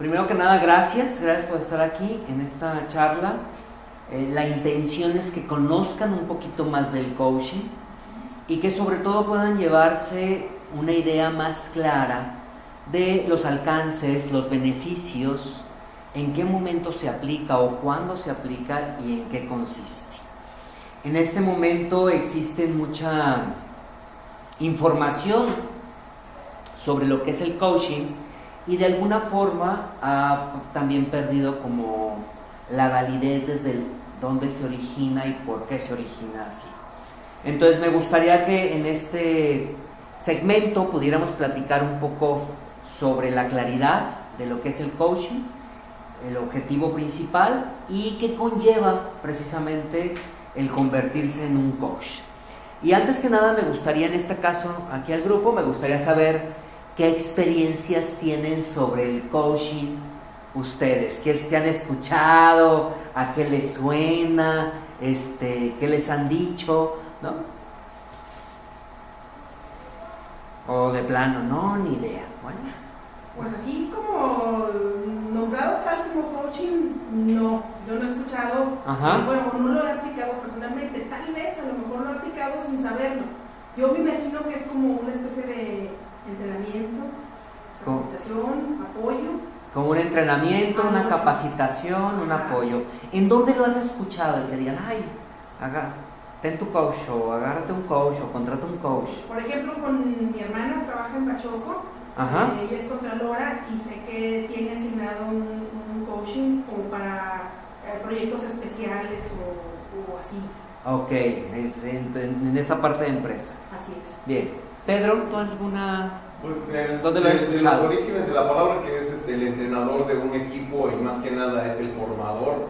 primero que nada, gracias por estar aquí en esta charla. La intención es que conozcan un poquito más del coaching y que sobre todo puedan llevarse una idea más clara de los alcances, los beneficios, en qué momento se aplica o cuándo se aplica y en qué consiste. En este momento existe mucha información sobre lo que es el coaching y de alguna forma ha también perdido como la validez desde dónde se origina y por qué se origina así. Entonces me gustaría que en este segmento pudiéramos platicar un poco sobre la claridad de lo que es el coaching, el objetivo principal y qué conlleva precisamente el convertirse en un coach. Y antes que nada me gustaría, en este caso aquí al grupo, me gustaría saber qué experiencias tienen sobre el coaching ustedes, qué han escuchado, a qué les suena, qué les han dicho, ¿no? O de plano, no, ni idea. Bueno. Pues así como nombrado tal como coaching, no, yo no he escuchado. Ajá. Bueno, no lo he aplicado personalmente, tal vez a lo mejor lo he aplicado sin saberlo. Yo me imagino que es como una especie de entrenamiento, capacitación, apoyo. Como un entrenamiento, una capacitación, un apoyo. ¿En dónde lo has escuchado? El que digan, ay, ten tu coach, o agárrate un coach, o contrata un coach. Por ejemplo, con mi hermana, trabaja en Pachoco. Ella es contralora y sé que tiene asignado un coaching como para proyectos especiales o así. Ok, en esta parte de empresa. Así es. Bien. Pedro, ¿tú alguna...? Pues, ¿Dónde lo has escuchado? Los orígenes de la palabra, que es el entrenador de un equipo y más que nada es el formador.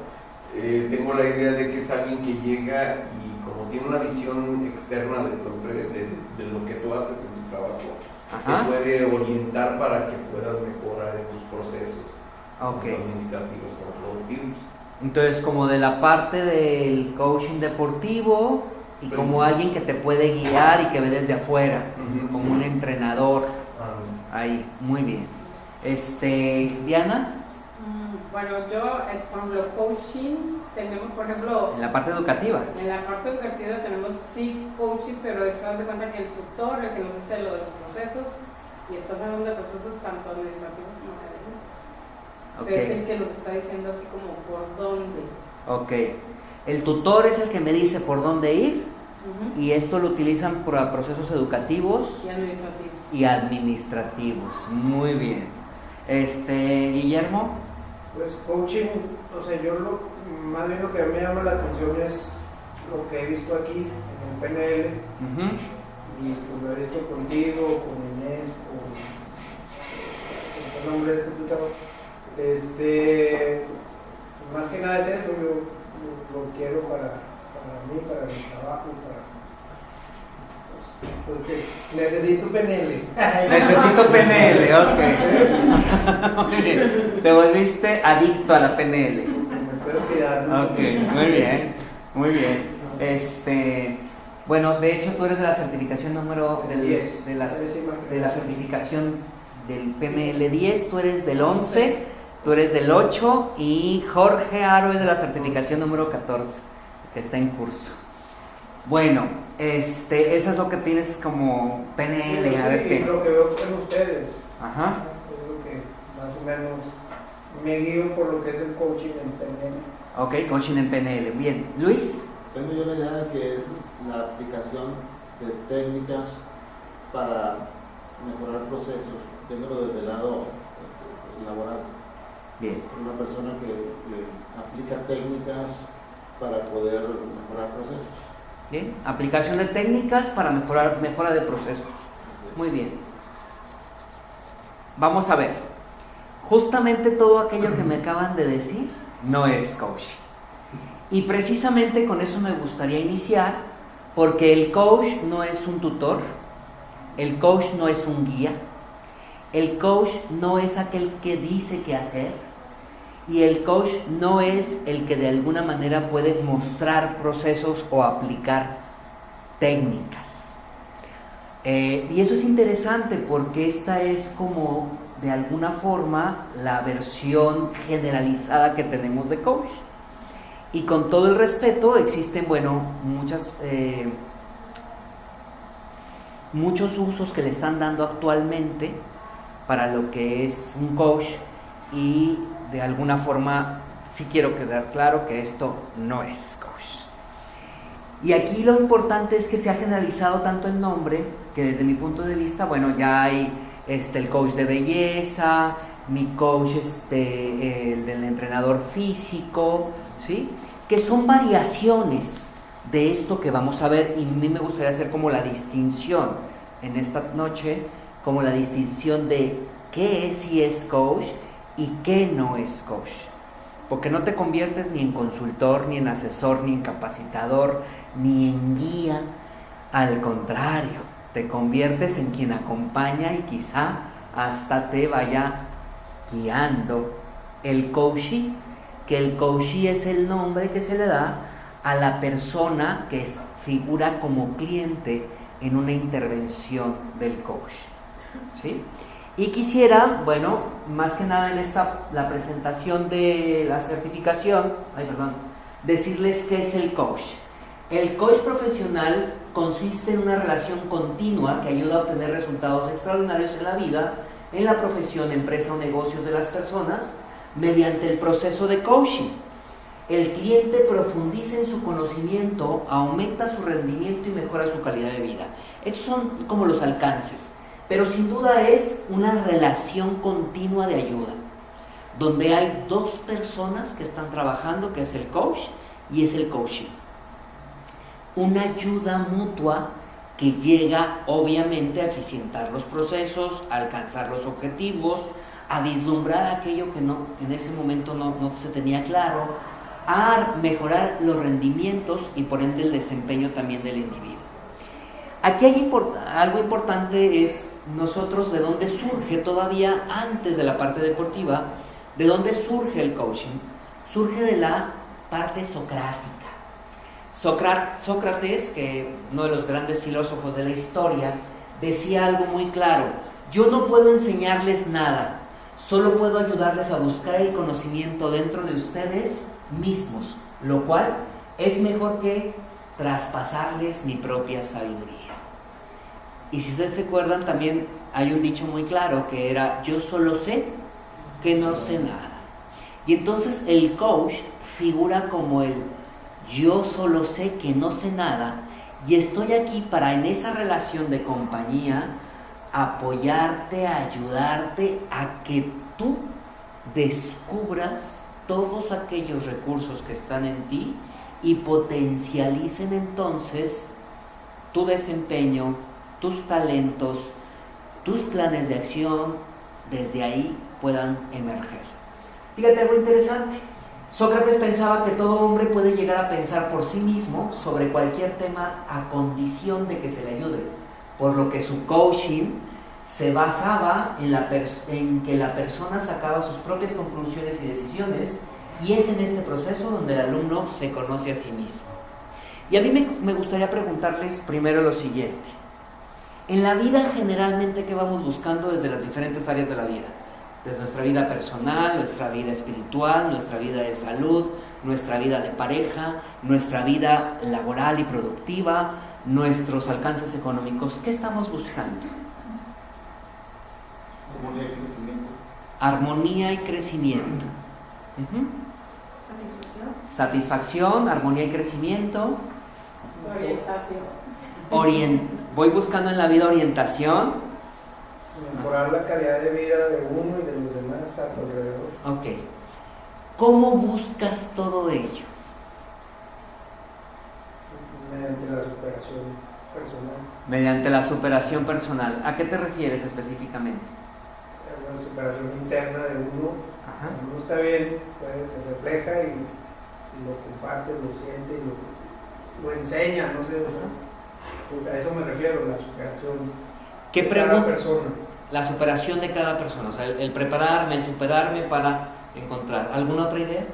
Tengo la idea de que es alguien que llega y como tiene una visión externa de lo que tú haces en tu trabajo, te puede orientar para que puedas mejorar en tus procesos, tanto administrativos como productivos. Entonces, como de la parte del coaching deportivo y como alguien que te puede guiar y que ve desde afuera, como un entrenador. Ahí, muy bien. Diana. Bueno, yo con lo coaching tenemos, por ejemplo, en la parte educativa. En la parte educativa tenemos sí coaching, pero haz de cuenta que el tutor, el que nos dice lo de los procesos, y estás hablando de procesos tanto administrativos como académicos. Okay. Es el que nos está diciendo así como por dónde. Ok. El tutor es el que me dice por dónde ir, y esto lo utilizan para procesos educativos y administrativos. Muy bien. Guillermo. Pues coaching, o sea, más bien lo que me llama la atención es lo que he visto aquí en el PNL, y pues lo he visto contigo, con Inés, con el nombre de este tutor. Más que nada es eso, yo lo quiero para mí, para mi trabajo, porque necesito PNL. Necesito PNL, ok. Te volviste adicto a la PNL. Me espero oxidar, ¿no? Ok, muy bien. Bueno, de hecho tú eres de la certificación número 10, de la certificación del PNL 10, tú eres del 11, tú eres del 8 y Jorge Aro es de la certificación número 14, que está en curso. Bueno, eso es lo que tienes como PNL, a ver qué. Lo que veo con ustedes. Ajá. Es lo que más o menos me guío por lo que es el coaching en PNL. Ok, coaching en PNL. Bien, Luis. Tengo yo la idea de que es la aplicación de técnicas para mejorar procesos, viéndolo desde el lado laboral. Bien. Una persona que aplica técnicas para poder mejorar procesos. Bien, aplicación de técnicas para mejora de procesos. Muy bien. Vamos a ver. Justamente todo aquello que me acaban de decir no es coaching. Y precisamente con eso me gustaría iniciar, porque el coach no es un tutor, el coach no es un guía, el coach no es aquel que dice qué hacer, y el coach no es el que de alguna manera puede mostrar procesos o aplicar técnicas. Y eso es interesante porque esta es como de alguna forma la versión generalizada que tenemos de coach. Y con todo el respeto, existen, bueno, muchos usos que le están dando actualmente para lo que es un coach, y de alguna forma sí quiero quedar claro que esto no es coach. Y aquí lo importante es que se ha generalizado tanto el nombre que desde mi punto de vista, bueno, ya hay el coach de belleza, mi coach el del entrenador físico, ¿sí? Que son variaciones de esto que vamos a ver, y a mí me gustaría hacer como la distinción en esta noche, como la distinción de qué es y es coach y qué no es coach. Porque no te conviertes ni en consultor, ni en asesor, ni en capacitador, ni en guía. Al contrario, te conviertes en quien acompaña y quizá hasta te vaya guiando. El coachee, que el coachee es el nombre que se le da a la persona que figura como cliente en una intervención del coach, ¿sí? Y quisiera, bueno, más que nada en la presentación de la certificación, decirles qué es el coach. El coach profesional consiste en una relación continua que ayuda a obtener resultados extraordinarios en la vida, en la profesión, empresa o negocios de las personas, mediante el proceso de coaching. El cliente profundiza en su conocimiento, aumenta su rendimiento y mejora su calidad de vida. Estos son como los alcances, pero sin duda es una relación continua de ayuda, donde hay dos personas que están trabajando, que es el coach y es el coaching. Una ayuda mutua que llega obviamente a eficientar los procesos, a alcanzar los objetivos, a vislumbrar aquello que en ese momento no se tenía claro, a mejorar los rendimientos y por ende el desempeño también del individuo. Aquí hay algo importante, es nosotros de dónde surge todavía antes de la parte deportiva, de dónde surge el coaching. Surge de la parte socrática. Sócrates, que uno de los grandes filósofos de la historia, decía algo muy claro: yo no puedo enseñarles nada, solo puedo ayudarles a buscar el conocimiento dentro de ustedes mismos, lo cual es mejor que traspasarles mi propia sabiduría. Y si ustedes se acuerdan, también hay un dicho muy claro que era: yo solo sé que no sé nada. Y entonces el coach figura como el yo solo sé que no sé nada, y estoy aquí para, en esa relación de compañía, apoyarte, ayudarte a que tú descubras todos aquellos recursos que están en ti y potencialicen entonces tu desempeño, tus talentos, tus planes de acción, desde ahí puedan emerger. Fíjate algo interesante. Sócrates pensaba que todo hombre puede llegar a pensar por sí mismo sobre cualquier tema a condición de que se le ayude, por lo que su coaching se basaba en que la persona sacaba sus propias conclusiones y decisiones, y es en este proceso donde el alumno se conoce a sí mismo. Y a mí me gustaría preguntarles primero lo siguiente: en la vida generalmente, ¿qué vamos buscando desde las diferentes áreas de la vida? Desde nuestra vida personal, nuestra vida espiritual, nuestra vida de salud, nuestra vida de pareja, nuestra vida laboral y productiva, nuestros alcances económicos. ¿Qué estamos buscando? Armonía y crecimiento. Armonía y crecimiento. Satisfacción, armonía y crecimiento. Orientación. Voy buscando en la vida orientación. Mejorar la calidad de vida de uno y de los demás a tu alrededor. Ok. ¿Cómo buscas todo ello? Mediante la superación personal. Mediante la superación personal. ¿A qué te refieres específicamente? La superación interna de uno. Ajá. Cuando uno está bien, pues se refleja y lo comparte, lo siente, lo enseña, no sé. Pues a eso me refiero, la superación. ¿Qué de cada persona. La superación de cada persona, o sea, el prepararme, el superarme para encontrar. ¿Alguna otra idea?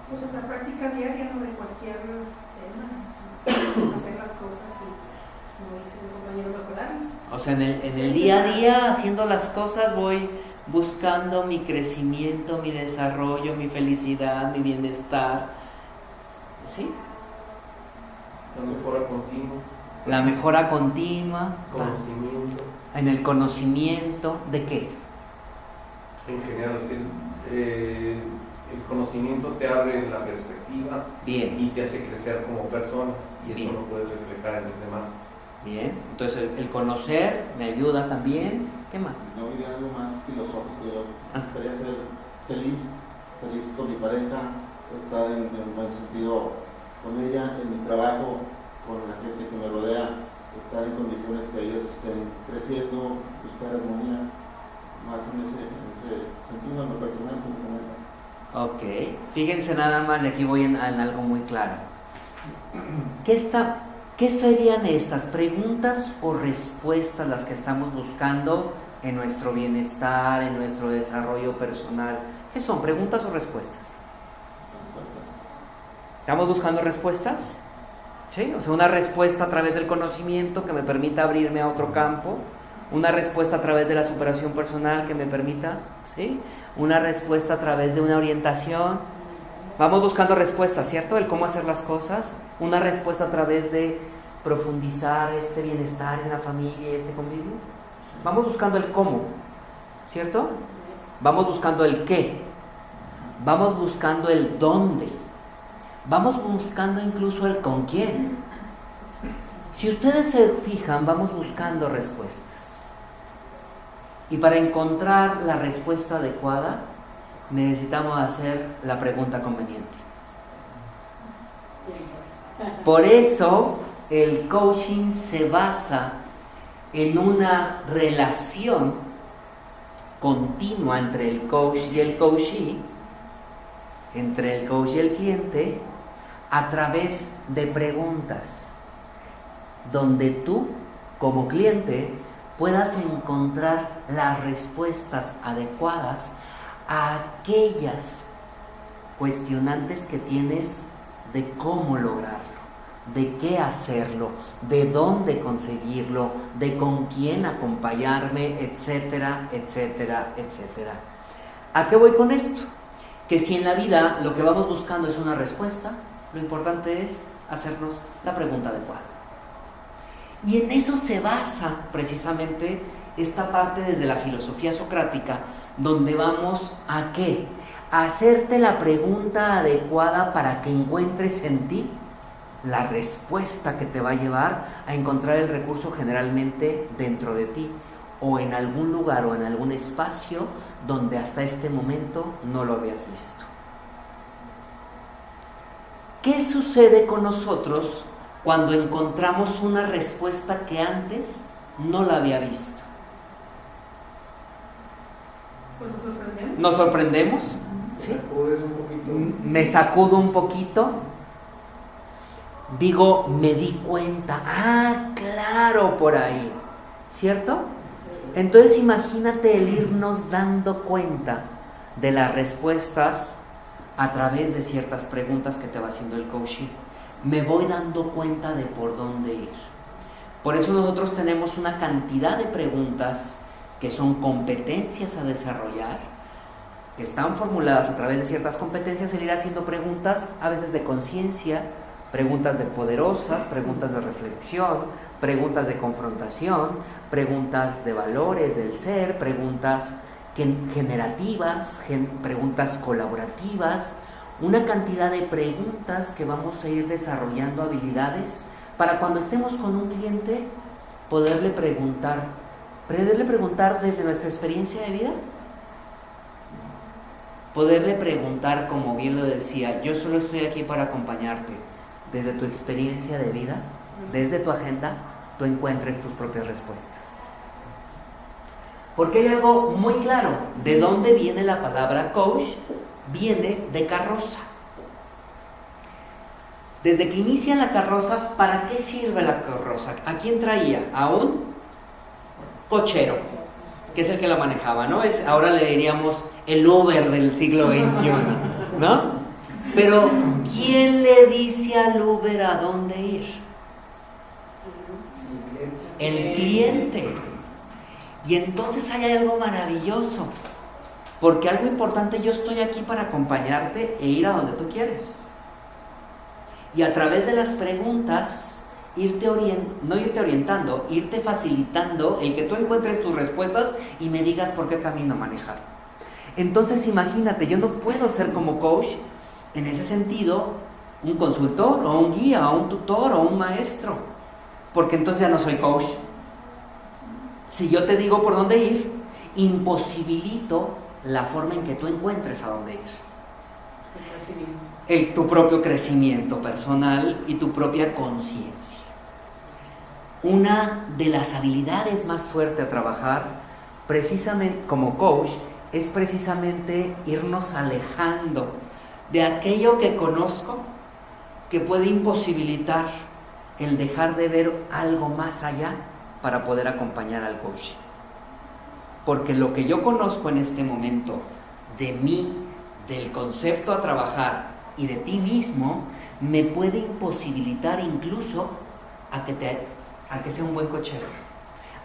Pues en la práctica diaria, ¿no? De cualquier tema, hacer las cosas y como dice mi compañero, mejorarlas. O sea, en el día a día, haciendo las cosas, voy buscando mi crecimiento, mi desarrollo, mi felicidad, mi bienestar. ¿Sí? La mejora continua. La mejora continua. Conocimiento. En el conocimiento, ¿de qué? En general, el conocimiento te abre la perspectiva. Bien. Y te hace crecer como persona. Y eso Bien. lo puedes reflejar en los demás. Bien, entonces el conocer me ayuda también. ¿Qué más? No diría algo más filosófico. Yo me gustaría ser feliz con mi pareja, estar en buen sentido con ella, en mi trabajo, con la gente que me rodea, estar en condiciones que ellos estén creciendo, buscar armonía, más en ese sentido, en lo personal. Ok, fíjense nada más, y aquí voy en algo muy claro. ¿Qué serían estas preguntas o respuestas las que estamos buscando en nuestro bienestar, en nuestro desarrollo personal? ¿Qué son, preguntas o respuestas? ¿Estamos buscando respuestas? ¿Sí? O sea, una respuesta a través del conocimiento que me permita abrirme a otro campo, una respuesta a través de la superación personal que me permita, ¿sí? Una respuesta a través de una orientación. Vamos buscando respuestas, ¿cierto? El cómo hacer las cosas. Una respuesta a través de profundizar este bienestar en la familia y este convivio. Vamos buscando el cómo, ¿cierto? Vamos buscando el qué. Vamos buscando el dónde. Vamos buscando incluso el con quién. Si ustedes se fijan, vamos buscando respuestas. Y para encontrar la respuesta adecuada, necesitamos hacer la pregunta conveniente. Por eso el coaching se basa en una relación continua entre el coach y el coachee, entre el coach y el cliente, a través de preguntas, donde tú, como cliente, puedas encontrar las respuestas adecuadas a aquellas cuestionantes que tienes de cómo lograrlo, de qué hacerlo, de dónde conseguirlo, de con quién acompañarme, etcétera, etcétera, etcétera. ¿A qué voy con esto? Que si en la vida lo que vamos buscando es una respuesta, lo importante es hacernos la pregunta adecuada. Y en eso se basa precisamente esta parte desde la filosofía socrática, donde vamos a ¿qué? A hacerte la pregunta adecuada para que encuentres en ti la respuesta que te va a llevar a encontrar el recurso generalmente dentro de ti o en algún lugar o en algún espacio donde hasta este momento no lo habías visto. ¿Qué sucede con nosotros cuando encontramos una respuesta que antes no la había visto? Pues nos sorprendemos. ¿Nos sorprendemos? ¿Sí? Sacudes un poquito. Me sacudo un poquito. Digo, me di cuenta. Ah, claro, por ahí. ¿Cierto? Entonces imagínate el irnos dando cuenta de las respuestas a través de ciertas preguntas que te va haciendo el coaching. Me voy dando cuenta de por dónde ir. Por eso nosotros tenemos una cantidad de preguntas que son competencias a desarrollar, que están formuladas a través de ciertas competencias, el ir haciendo preguntas a veces de conciencia, preguntas de poderosas, preguntas de reflexión, preguntas de confrontación, preguntas de valores del ser, preguntas generativas, preguntas colaborativas, una cantidad de preguntas que vamos a ir desarrollando habilidades para cuando estemos con un cliente poderle preguntar desde nuestra experiencia de vida, poderle preguntar, como bien lo decía, yo solo estoy aquí para acompañarte, desde tu experiencia de vida, desde tu agenda, tú encuentres tus propias respuestas. Porque hay algo muy claro, ¿de dónde viene la palabra coach? Viene de carroza. Desde que inicia la carroza, ¿para qué sirve la carroza? ¿A quién traía? A un cochero, que es el que la manejaba, ¿no? Ahora le diríamos el Uber del siglo XXI, ¿no? Pero, ¿quién le dice al Uber a dónde ir? el cliente. Y entonces hay algo maravilloso, porque algo importante, yo estoy aquí para acompañarte e ir a donde tú quieres. Y a través de las preguntas, irte facilitando el que tú encuentres tus respuestas y me digas por qué camino manejar. Entonces imagínate, yo no puedo ser como coach, en ese sentido, un consultor o un guía o un tutor o un maestro, porque entonces ya no soy coach. Si yo te digo por dónde ir, imposibilito la forma en que tú encuentres a dónde ir. Tu propio crecimiento personal y tu propia conciencia. Una de las habilidades más fuertes a trabajar, precisamente como coach, es precisamente irnos alejando de aquello que conozco, que puede imposibilitar el dejar de ver algo más allá para poder acompañar al coach. Porque lo que yo conozco en este momento de mí, del concepto a trabajar y de ti mismo, me puede imposibilitar incluso a que sea un buen cochero,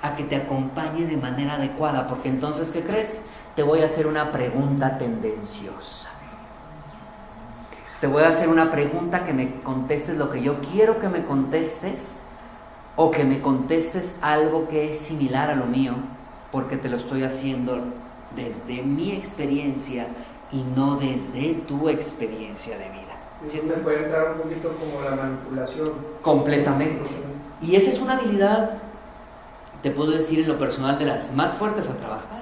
a que te acompañe de manera adecuada, porque entonces, ¿qué crees? Te voy a hacer una pregunta tendenciosa. Te voy a hacer una pregunta que me contestes lo que yo quiero que me contestes, o que me contestes algo que es similar a lo mío, porque te lo estoy haciendo desde mi experiencia y no desde tu experiencia de vida. ¿Sí? Me puede entrar un poquito como la manipulación. Completamente. Y esa es una habilidad, te puedo decir en lo personal, de las más fuertes a trabajar,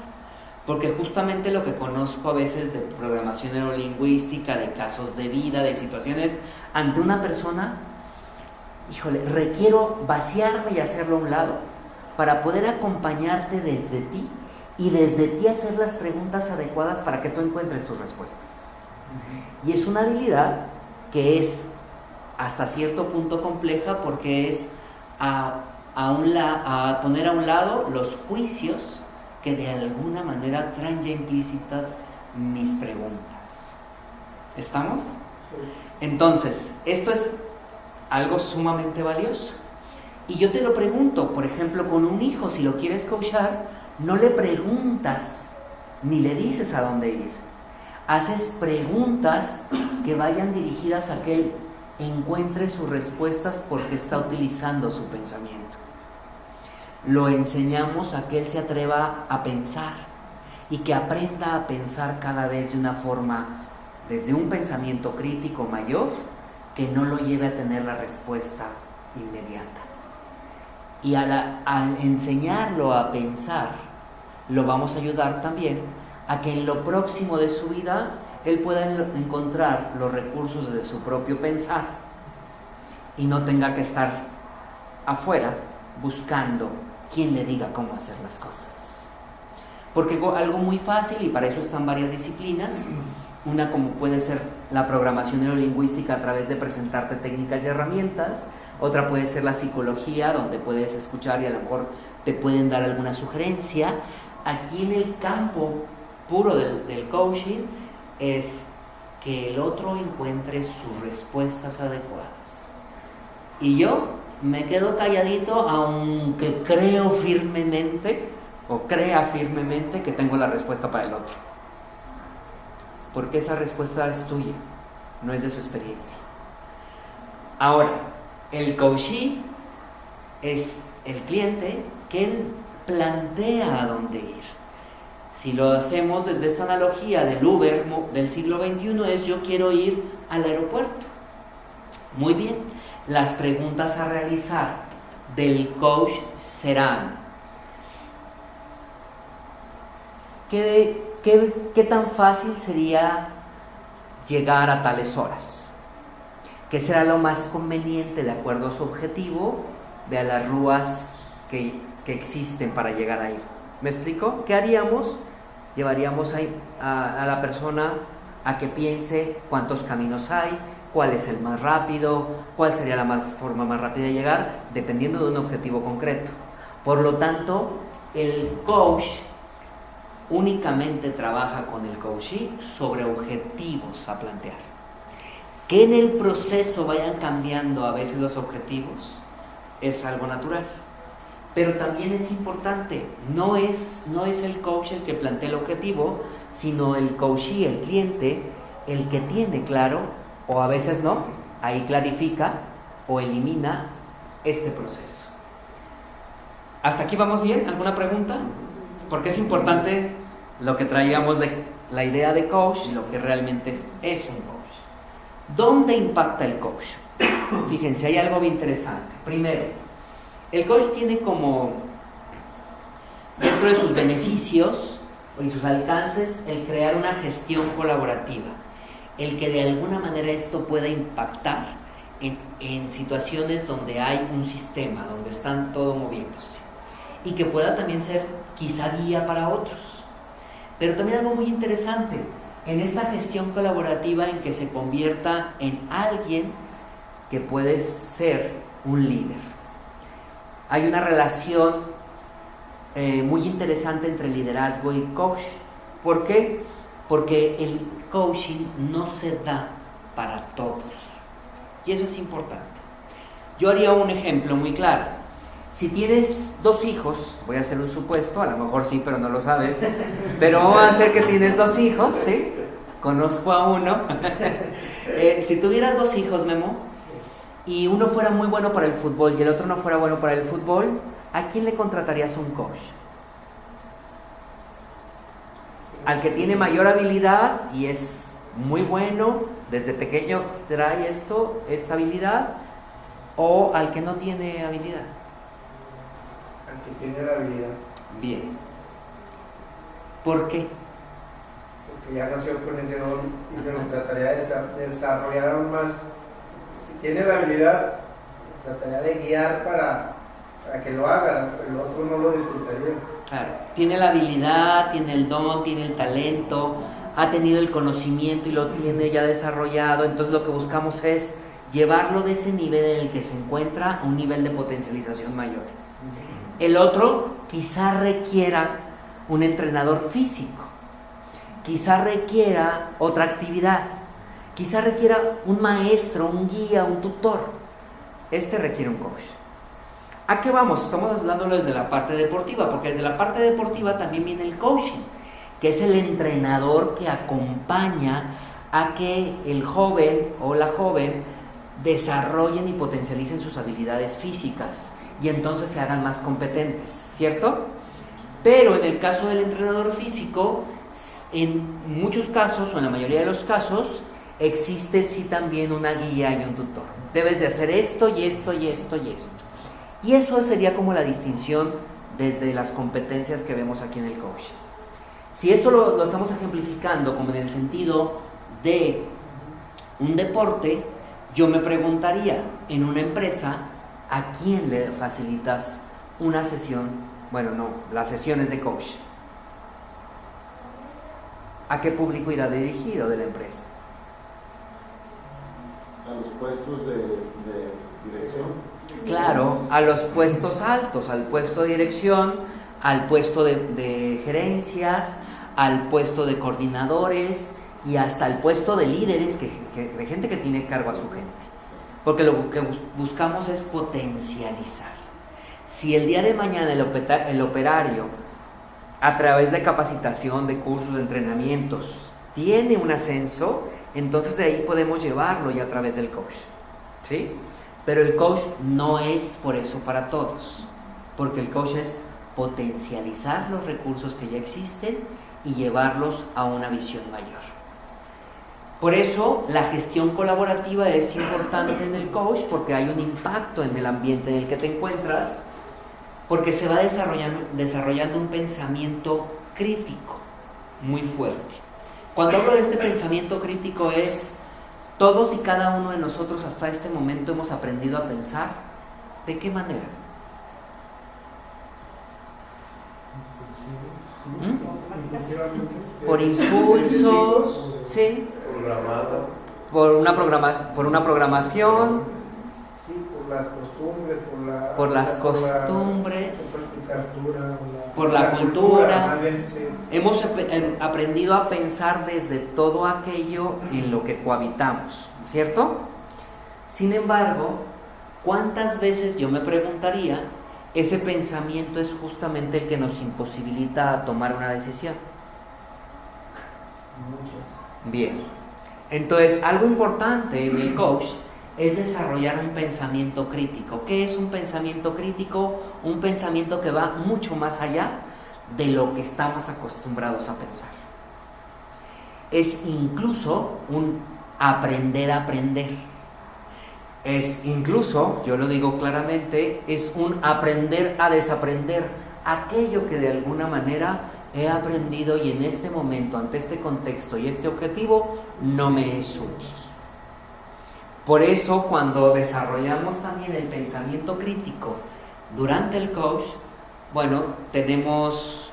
porque justamente lo que conozco a veces de programación neurolingüística, de casos de vida, de situaciones ante una persona, híjole, requiero vaciarme y hacerlo a un lado para poder acompañarte desde ti y desde ti hacer las preguntas adecuadas para que tú encuentres tus respuestas. Y es una habilidad que es hasta cierto punto compleja, porque es a poner a un lado los juicios que de alguna manera traen ya implícitas mis preguntas. ¿Estamos? Sí. Entonces, esto es algo sumamente valioso. Y yo te lo pregunto, por ejemplo, con un hijo, si lo quieres coachar, no le preguntas ni le dices a dónde ir. Haces preguntas que vayan dirigidas a que él encuentre sus respuestas porque está utilizando su pensamiento. Lo enseñamos a que él se atreva a pensar y que aprenda a pensar cada vez de una forma, desde un pensamiento crítico mayor, que no lo lleve a tener la respuesta inmediata. Y al enseñarlo a pensar, lo vamos a ayudar también a que en lo próximo de su vida él pueda encontrar los recursos de su propio pensar y no tenga que estar afuera buscando quien le diga cómo hacer las cosas. Porque algo muy fácil, y para eso están varias disciplinas, una como puede ser la programación neurolingüística a través de presentarte técnicas y herramientas, otra puede ser la psicología, donde puedes escuchar y a lo mejor te pueden dar alguna sugerencia. Aquí en el campo puro del coaching es que el otro encuentre sus respuestas adecuadas. Y yo me quedo calladito, aunque crea firmemente que tengo la respuesta para el otro. Porque esa respuesta es tuya, no es de su experiencia. Ahora, el coachee es el cliente que él plantea a dónde ir. Si lo hacemos desde esta analogía del Uber del siglo XXI, es: yo quiero ir al aeropuerto. Muy bien, las preguntas a realizar del coach serán: ¿qué tan fácil sería llegar a tales horas? ¿Qué será lo más conveniente de acuerdo a su objetivo de a las ruas que existen para llegar ahí? ¿Me explico? ¿Qué haríamos? Llevaríamos a la persona a que piense cuántos caminos hay, cuál es el más rápido, cuál sería la forma más rápida de llegar, dependiendo de un objetivo concreto. Por lo tanto, el coach únicamente trabaja con el coachee sobre objetivos a plantear. Que en el proceso vayan cambiando a veces los objetivos es algo natural, Pero también es importante, no es el coach el que plantea el objetivo, sino el coachee, el cliente, el que tiene claro, o a veces no, ahí clarifica o elimina este proceso. ¿Hasta aquí vamos bien? ¿Alguna pregunta? Porque es importante lo que traíamos de la idea de coach, lo que realmente es un coach. ¿Dónde impacta el coach? Fíjense, hay algo bien interesante. Primero, el coach tiene como dentro de sus beneficios y sus alcances el crear una gestión colaborativa, el que de alguna manera esto pueda impactar en situaciones donde hay un sistema, donde están todos moviéndose, y que pueda también ser quizá guía para otros. Pero también algo muy interesante, en esta gestión colaborativa en que se convierta en alguien que puede ser un líder. Hay una relación muy interesante entre liderazgo y coach. ¿Por qué? Porque el coaching no se da para todos. Y eso es importante. Yo haría un ejemplo muy claro. Si tienes 2 hijos, voy a hacer un supuesto, a lo mejor sí, pero no lo sabes, pero vamos a hacer que tienes 2 hijos, ¿sí? Conozco a uno. Si tuvieras 2 hijos, Memo, y uno fuera muy bueno para el fútbol y el otro no fuera bueno para el fútbol, ¿a quién le contratarías un coach? Al que tiene mayor habilidad y es muy bueno, desde pequeño trae esta habilidad, o al que no tiene habilidad. Al que tiene la habilidad. Bien. ¿Por qué? Porque ya nació con ese don y se lo trataría de desarrollar aún más. Si tiene la habilidad, trataría de guiar para que lo haga, el otro no lo disfrutaría. Claro, tiene la habilidad, tiene el don, tiene el talento, ha tenido el conocimiento y lo tiene ya desarrollado, entonces lo que buscamos es llevarlo de ese nivel en el que se encuentra a un nivel de potencialización mayor. El otro quizá requiera un entrenador físico, quizá requiera otra actividad, quizá requiera un maestro, un guía, un tutor. Este requiere un coach. ¿A qué vamos? Estamos hablando desde la parte deportiva, porque desde la parte deportiva también viene el coaching, que es el entrenador que acompaña a que el joven o la joven desarrollen y potencialicen sus habilidades físicas y entonces se hagan más competentes, ¿cierto? Pero en el caso del entrenador físico, en muchos casos o en la mayoría de los casos, existe sí también una guía y un tutor. Debes de hacer esto y esto y esto y esto. Y eso sería como la distinción desde las competencias que vemos aquí en el coaching. Si esto lo estamos ejemplificando como en el sentido de un deporte, yo me preguntaría, en una empresa, ¿a quién le facilitas una sesión? Bueno, no, las sesiones de coach. ¿A qué público irá dirigido de la empresa? A los puestos de dirección. Claro, a los puestos altos, al puesto de dirección, al puesto de gerencias, al puesto de coordinadores y hasta el puesto de líderes, de gente que tiene cargo a su gente. Porque lo que buscamos es potencializar. Si el día de mañana el operario, a través de capacitación, de cursos, de entrenamientos, tiene un ascenso, entonces de ahí podemos llevarlo ya a través del coach, ¿sí? Pero el coach no es por eso para todos, porque el coach es potencializar los recursos que ya existen y llevarlos a una visión mayor. Por eso la gestión colaborativa es importante en el coach, porque hay un impacto en el ambiente en el que te encuentras, porque se va desarrollando un pensamiento crítico muy fuerte. Cuando hablo de este pensamiento crítico es, todos y cada uno de nosotros hasta este momento hemos aprendido a pensar, ¿de qué manera? Por impulsos, ¿sí? Por una programación, sí, por las costumbres, por la cultura. Bien, sí. Hemos aprendido a pensar desde todo aquello en lo que cohabitamos, ¿cierto? Sin embargo, ¿cuántas veces yo me preguntaría ese pensamiento es justamente el que nos imposibilita tomar una decisión. Muchas. Bien, entonces algo importante en el coach es desarrollar un pensamiento crítico. ¿Qué es un pensamiento crítico? Un pensamiento que va mucho más allá de lo que estamos acostumbrados a pensar. Es incluso un aprender a aprender. Es incluso, yo lo digo claramente, es un aprender a desaprender aquello que de alguna manera he aprendido y en este momento, ante este contexto y este objetivo, no me es útil. Por eso, cuando desarrollamos también el pensamiento crítico durante el coach, bueno, tenemos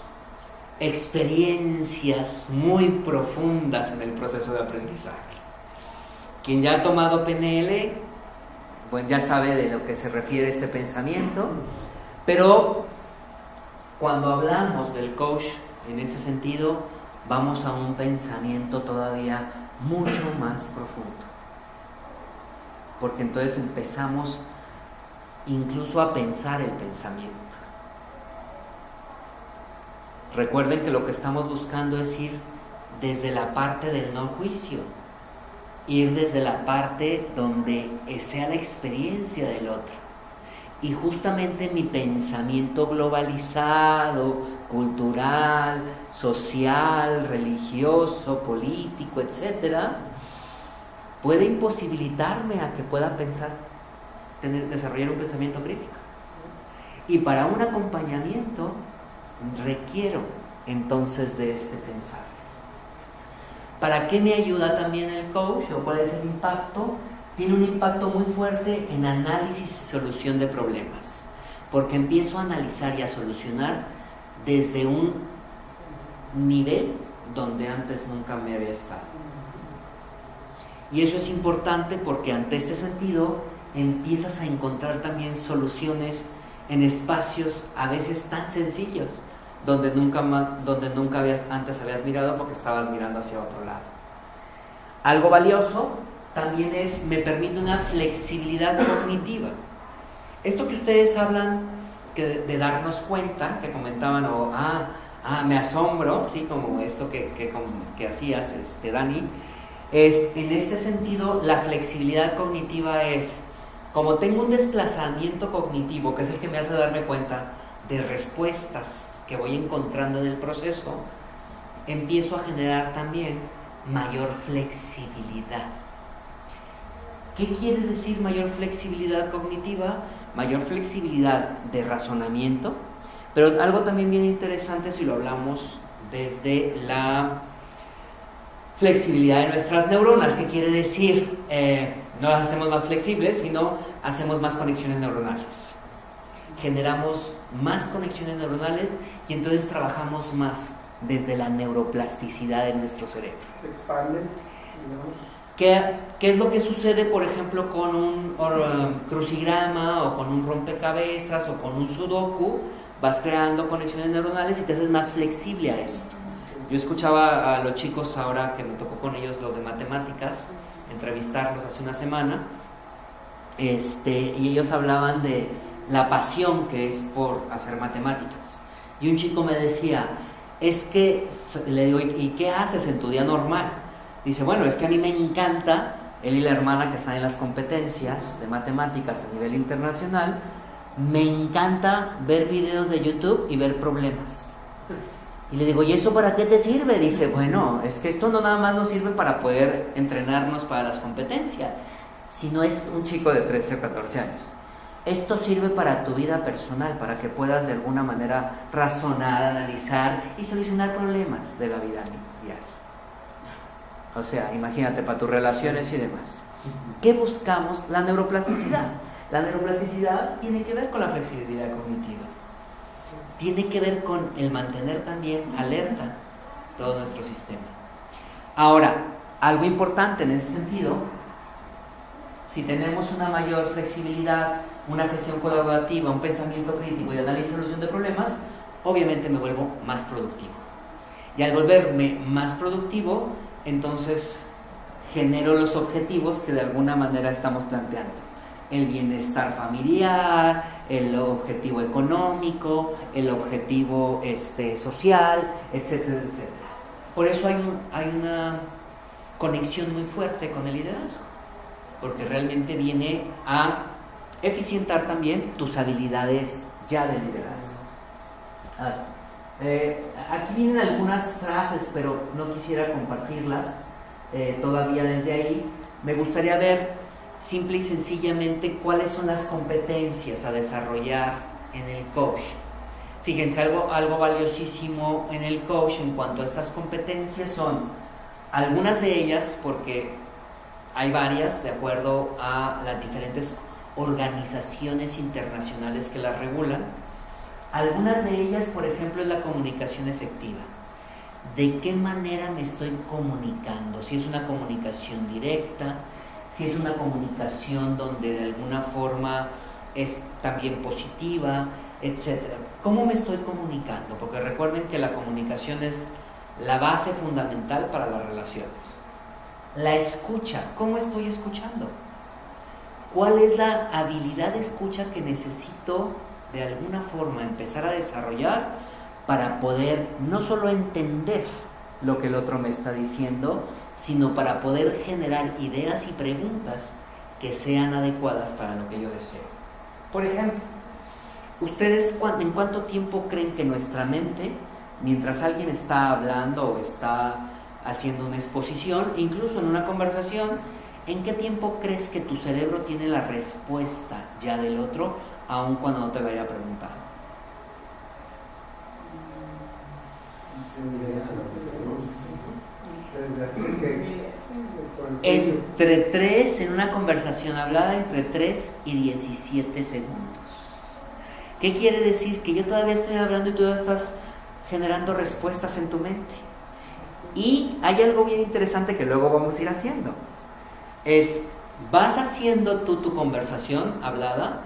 experiencias muy profundas en el proceso de aprendizaje. Quien ya ha tomado PNL, bueno, ya sabe de lo que se refiere este pensamiento, pero cuando hablamos del coach en ese sentido, vamos a un pensamiento todavía mucho más profundo. Porque entonces empezamos incluso a pensar el pensamiento. Recuerden que lo que estamos buscando es ir desde la parte del no juicio, ir desde la parte donde sea la experiencia del otro. Y justamente mi pensamiento globalizado, cultural, social, religioso, político, etcétera, puede imposibilitarme a que pueda pensar, desarrollar un pensamiento crítico. Y para un acompañamiento requiero entonces de este pensar. ¿Para qué me ayuda también el coach o cuál es el impacto? Tiene un impacto muy fuerte en análisis y solución de problemas, porque empiezo a analizar y a solucionar desde un nivel donde antes nunca me había estado. Y eso es importante porque ante este sentido empiezas a encontrar también soluciones en espacios a veces tan sencillos, donde nunca antes habías mirado porque estabas mirando hacia otro lado. Algo valioso también me permite una flexibilidad cognitiva. Esto que ustedes hablan de darnos cuenta, que comentaban, me asombro, ¿sí? Como esto que hacías, Dani, es en este sentido la flexibilidad cognitiva es, como tengo un desplazamiento cognitivo, que es el que me hace darme cuenta de respuestas que voy encontrando en el proceso, empiezo a generar también mayor flexibilidad. ¿Qué quiere decir mayor flexibilidad cognitiva? Mayor flexibilidad de razonamiento, pero algo también bien interesante si lo hablamos desde la flexibilidad de nuestras neuronas, que quiere decir no las hacemos más flexibles, sino hacemos más conexiones neuronales. Generamos más conexiones neuronales y entonces trabajamos más desde la neuroplasticidad de nuestro cerebro. Se expanden, digamos. ¿Qué es lo que sucede, por ejemplo, con un crucigrama o con un rompecabezas o con un sudoku? Vas creando conexiones neuronales y te haces más flexible a esto. Yo escuchaba a los chicos ahora que me tocó con ellos, los de matemáticas, entrevistarlos hace una semana, y ellos hablaban de la pasión que es por hacer matemáticas. Y un chico me decía, le digo, ¿y qué haces en tu día normal? Dice, bueno, es que a mí me encanta, él y la hermana que están en las competencias de matemáticas a nivel internacional, me encanta ver videos de YouTube y ver problemas. Y le digo, ¿y eso para qué te sirve? Dice, bueno, es que esto no nada más nos sirve para poder entrenarnos para las competencias, sino es un chico de 13 o 14 años. Esto sirve para tu vida personal, para que puedas de alguna manera razonar, analizar y solucionar problemas de la vida diaria. O sea, imagínate, para tus relaciones y demás. ¿Qué buscamos? La neuroplasticidad. La neuroplasticidad tiene que ver con la flexibilidad cognitiva. Tiene que ver con el mantener también alerta todo nuestro sistema. Ahora, algo importante en ese sentido, si tenemos una mayor flexibilidad, una gestión colaborativa, un pensamiento crítico y análisis y solución de problemas, obviamente me vuelvo más productivo. Y al volverme más productivo, entonces genero los objetivos que de alguna manera estamos planteando. el bienestar familiar, el objetivo económico, el objetivo social, etcétera, etcétera. Por eso hay una conexión muy fuerte con el liderazgo, porque realmente viene a eficientar también tus habilidades ya de liderazgo. Aquí vienen algunas frases, pero no quisiera compartirlas todavía desde ahí. Me gustaría ver simple y sencillamente cuáles son las competencias a desarrollar en el coach. Fíjense, algo valiosísimo en el coach en cuanto a estas competencias son algunas de ellas, porque hay varias de acuerdo a las diferentes organizaciones internacionales que las regulan. Algunas de ellas, por ejemplo, es la comunicación efectiva. ¿De qué manera me estoy comunicando? Si es una comunicación directa, si es una comunicación donde de alguna forma es también positiva, etc. ¿Cómo me estoy comunicando? Porque recuerden que la comunicación es la base fundamental para las relaciones. La escucha, ¿cómo estoy escuchando? ¿Cuál es la habilidad de escucha que necesito de alguna forma empezar a desarrollar para poder no solo entender lo que el otro me está diciendo, sino para poder generar ideas y preguntas que sean adecuadas para lo que yo deseo? Por ejemplo, ¿ustedes en cuánto tiempo creen que nuestra mente, mientras alguien está hablando o está haciendo una exposición, incluso en una conversación, en qué tiempo crees que tu cerebro tiene la respuesta ya del otro, aun cuando no te lo haya preguntado? Entre 3, en una conversación hablada, entre 3 y 17 segundos. ¿Qué quiere decir? Que yo todavía estoy hablando y tú ya estás generando respuestas en tu mente. Y hay algo bien interesante que luego vamos a ir haciendo. Vas haciendo tú tu conversación hablada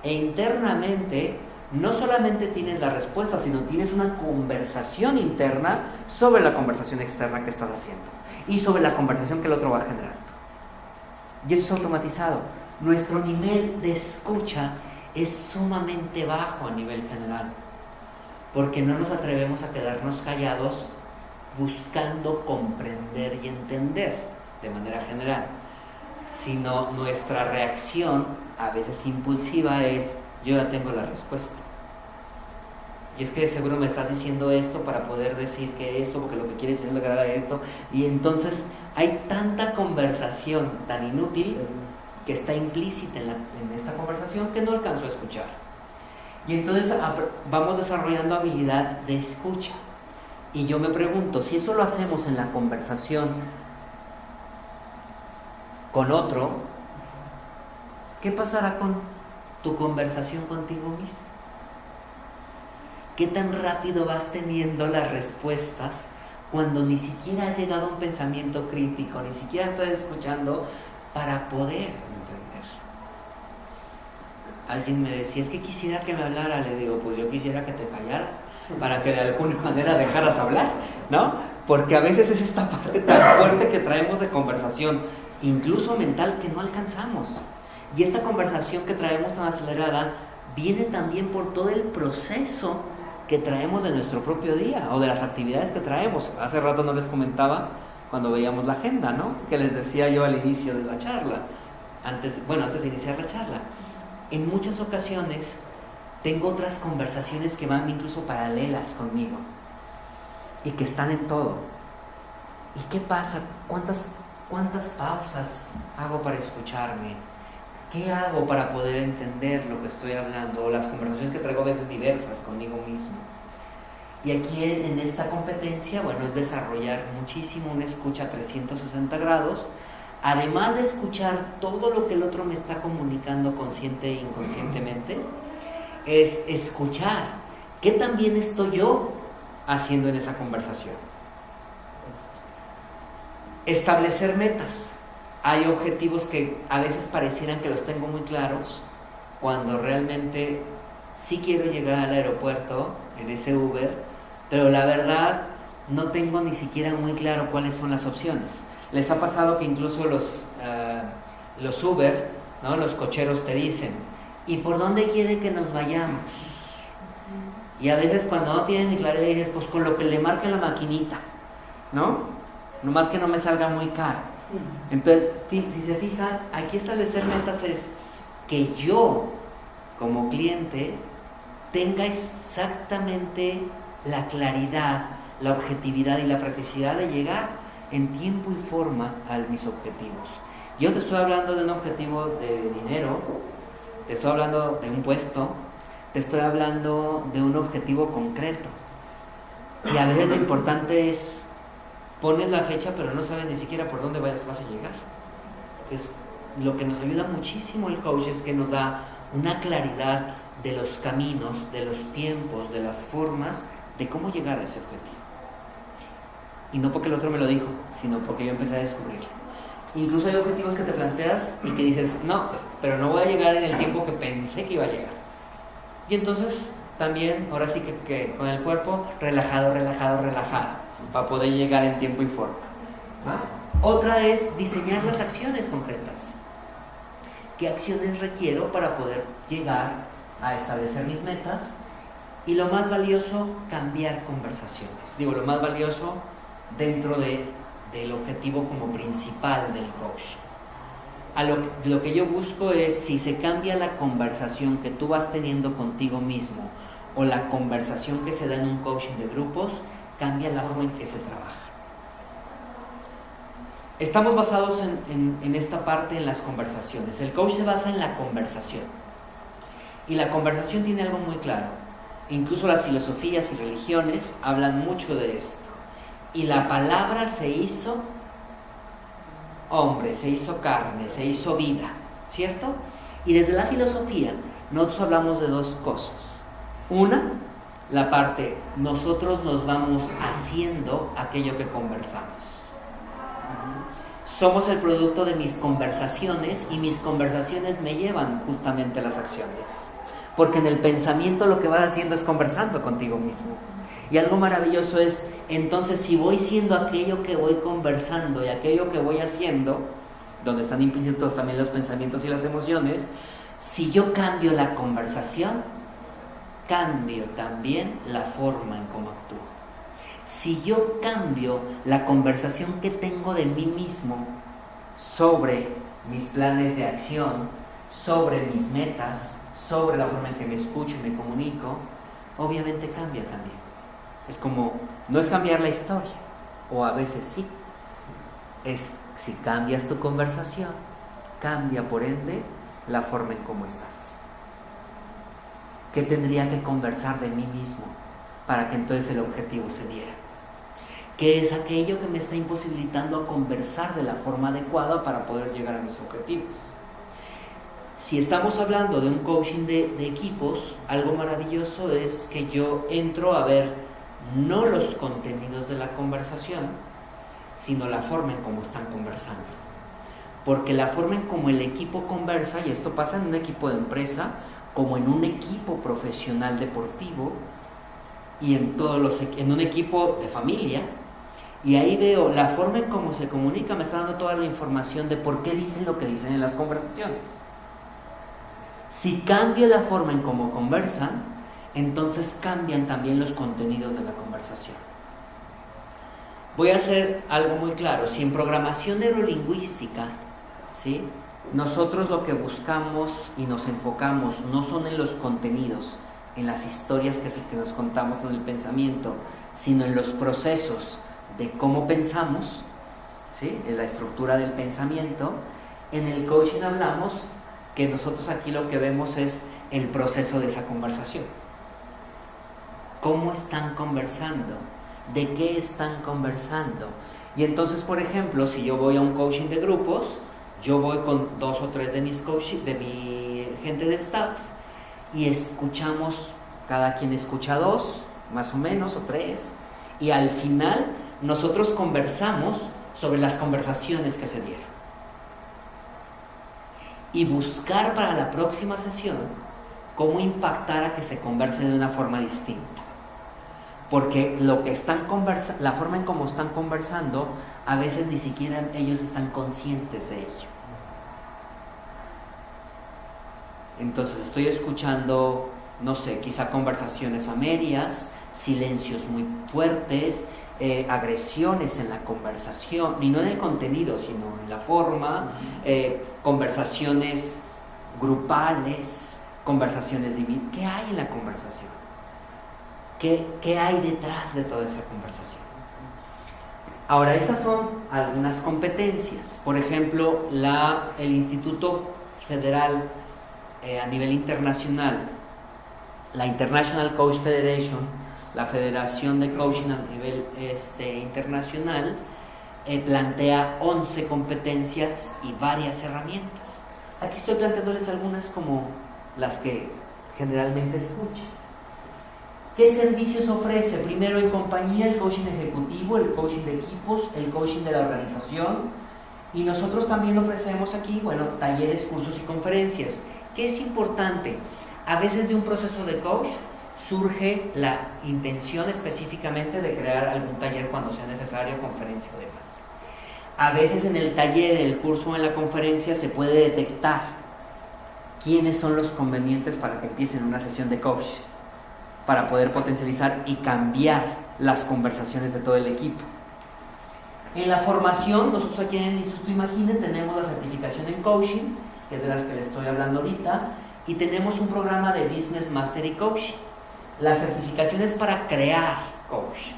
e internamente no solamente tienes la respuesta, sino tienes una conversación interna sobre la conversación externa que estás haciendo y sobre la conversación que el otro va generando. Y eso es automatizado. Nuestro nivel de escucha es sumamente bajo a nivel general, porque no nos atrevemos a quedarnos callados buscando comprender y entender de manera general, sino nuestra reacción, a veces impulsiva, es: yo ya tengo la respuesta. Y es que de seguro me estás diciendo esto para poder decir que esto, porque lo que quieres es lograr a esto. Y entonces hay tanta conversación tan inútil que está implícita en esta conversación que no alcanzo a escuchar. Y entonces vamos desarrollando habilidad de escucha. Y yo me pregunto, si eso lo hacemos en la conversación con otro, ¿qué pasará con tu conversación contigo mismo? ¿Qué tan rápido vas teniendo las respuestas cuando ni siquiera has llegado a un pensamiento crítico, ni siquiera estás escuchando para poder entender? Alguien me decía: es que quisiera que me hablara. Le digo: pues yo quisiera que te callaras para que de alguna manera dejaras hablar, ¿no? Porque a veces es esta parte tan fuerte que traemos de conversación, incluso mental, que no alcanzamos. Y esta conversación que traemos tan acelerada viene también por todo el proceso que traemos de nuestro propio día o de las actividades que traemos. Hace rato no les comentaba cuando veíamos la agenda, ¿no? Que les decía yo al inicio de la charla, antes de iniciar la charla. En muchas ocasiones tengo otras conversaciones que van incluso paralelas conmigo y que están en todo. ¿Y qué pasa? ¿Cuántas pausas hago para escucharme? ¿Qué hago para poder entender lo que estoy hablando? O las conversaciones que traigo a veces diversas conmigo mismo. Y aquí en esta competencia, es desarrollar muchísimo una escucha 360 grados, además de escuchar todo lo que el otro me está comunicando consciente e inconscientemente, es escuchar qué también estoy yo haciendo en esa conversación. Establecer metas. Hay objetivos que a veces parecieran que los tengo muy claros, cuando realmente sí quiero llegar al aeropuerto en ese Uber, pero la verdad no tengo ni siquiera muy claro cuáles son las opciones. Les ha pasado que incluso los Uber, ¿no? Los cocheros te dicen, ¿y por dónde quiere que nos vayamos? Y a veces cuando no tienen ni claridad dices, pues con lo que le marque la maquinita, ¿no? Nomás que no me salga muy caro. Entonces, si se fijan, aquí establecer metas es que yo, como cliente, tenga exactamente la claridad, la objetividad y la practicidad de llegar en tiempo y forma a mis objetivos. Yo te estoy hablando de un objetivo de dinero, te estoy hablando de un puesto, te estoy hablando de un objetivo concreto. Y a veces lo importante es, pones la fecha pero no sabes ni siquiera por dónde vas a llegar. Entonces, lo que nos ayuda muchísimo el coach es que nos da una claridad de los caminos, de los tiempos, de las formas de cómo llegar a ese objetivo. Y no porque el otro me lo dijo, sino porque yo empecé a descubrirlo. Incluso hay objetivos que te planteas y que dices, no, pero no voy a llegar en el tiempo que pensé que iba a llegar. Y entonces también, ahora sí que con el cuerpo relajado, para poder llegar en tiempo y forma. ¿Va? Otra es diseñar las acciones concretas. ¿Qué acciones requiero para poder llegar a establecer mis metas? Y lo más valioso, cambiar conversaciones. Digo, lo más valioso dentro del objetivo como principal del coach. Lo que yo busco es, si se cambia la conversación que tú vas teniendo contigo mismo o la conversación que se da en un coaching de grupos, cambia la forma en que se trabaja. Estamos basados en esta parte, en las conversaciones. El coach se basa en la conversación. Y la conversación tiene algo muy claro. Incluso las filosofías y religiones hablan mucho de esto. Y la palabra se hizo hombre, se hizo carne, se hizo vida, ¿cierto? Y desde la filosofía nosotros hablamos de dos cosas. Una, la parte, nosotros nos vamos haciendo aquello que conversamos. Somos el producto de mis conversaciones y mis conversaciones me llevan justamente a las acciones. Porque en el pensamiento lo que vas haciendo es conversando contigo mismo. Y algo maravilloso es, entonces, si voy siendo aquello que voy conversando y aquello que voy haciendo, donde están implícitos también los pensamientos y las emociones, si yo cambio la conversación, cambio también la forma en cómo actúo. Si yo cambio la conversación que tengo de mí mismo sobre mis planes de acción, sobre mis metas, sobre la forma en que me escucho y me comunico, obviamente cambia también. Es como, no es cambiar la historia, o a veces sí. Es, si cambias tu conversación, cambia por ende la forma en cómo estás. ¿Qué tendría que conversar de mí mismo para que entonces el objetivo se diera? ¿Qué es aquello que me está imposibilitando a conversar de la forma adecuada para poder llegar a mis objetivos? Si estamos hablando de un coaching de equipos, algo maravilloso es que yo entro a ver no los contenidos de la conversación, sino la forma en cómo están conversando. Porque la forma en cómo el equipo conversa, y esto pasa en un equipo de empresa, como en un equipo profesional deportivo, y en un equipo de familia, y ahí veo la forma en cómo se comunica, me está dando toda la información de por qué dicen lo que dicen en las conversaciones. Si cambio la forma en cómo conversan, entonces cambian también los contenidos de la conversación. Voy a hacer algo muy claro. Si en programación neurolingüística, ¿sí?, nosotros lo que buscamos y nos enfocamos no son en los contenidos, en las historias que nos contamos en el pensamiento, sino en los procesos de cómo pensamos, ¿sí?, en la estructura del pensamiento. En el coaching hablamos que nosotros aquí lo que vemos es el proceso de esa conversación. ¿Cómo están conversando? ¿De qué están conversando? Y entonces, por ejemplo, si yo voy a un coaching de grupos, yo voy con 2 o 3 de mi gente de staff y escuchamos, cada quien escucha 2, más o menos, o 3, y al final nosotros conversamos sobre las conversaciones que se dieron. Y buscar para la próxima sesión cómo impactar a que se converse de una forma distinta. Porque la forma en cómo están conversando, a veces ni siquiera ellos están conscientes de ello. Entonces estoy escuchando, no sé, quizá conversaciones a medias, silencios muy fuertes, agresiones en la conversación, y no en el contenido, sino en la forma, conversaciones grupales, conversaciones divididas. ¿Qué hay en la conversación? ¿Qué hay detrás de toda esa conversación? Ahora, estas son algunas competencias. Por ejemplo, el Instituto Federal a nivel internacional, la International Coach Federation, la Federación de Coaching a nivel internacional, plantea 11 competencias y varias herramientas. Aquí estoy planteándoles algunas como las que generalmente escuchan. ¿Qué servicios ofrece? Primero, en compañía, el coaching ejecutivo, el coaching de equipos, el coaching de la organización. Y nosotros también ofrecemos aquí, talleres, cursos y conferencias. ¿Qué es importante? A veces de un proceso de coach surge la intención específicamente de crear algún taller cuando sea necesario, conferencia o demás. A veces en el taller, en el curso o en la conferencia se puede detectar quiénes son los convenientes para que empiecen una sesión de coach, para poder potencializar y cambiar las conversaciones de todo el equipo. En la formación, nosotros aquí en el Instituto Imagine tenemos la certificación en coaching, que es de las que les estoy hablando ahorita, y tenemos un programa de Business Mastery Coaching. La certificación es para crear coach.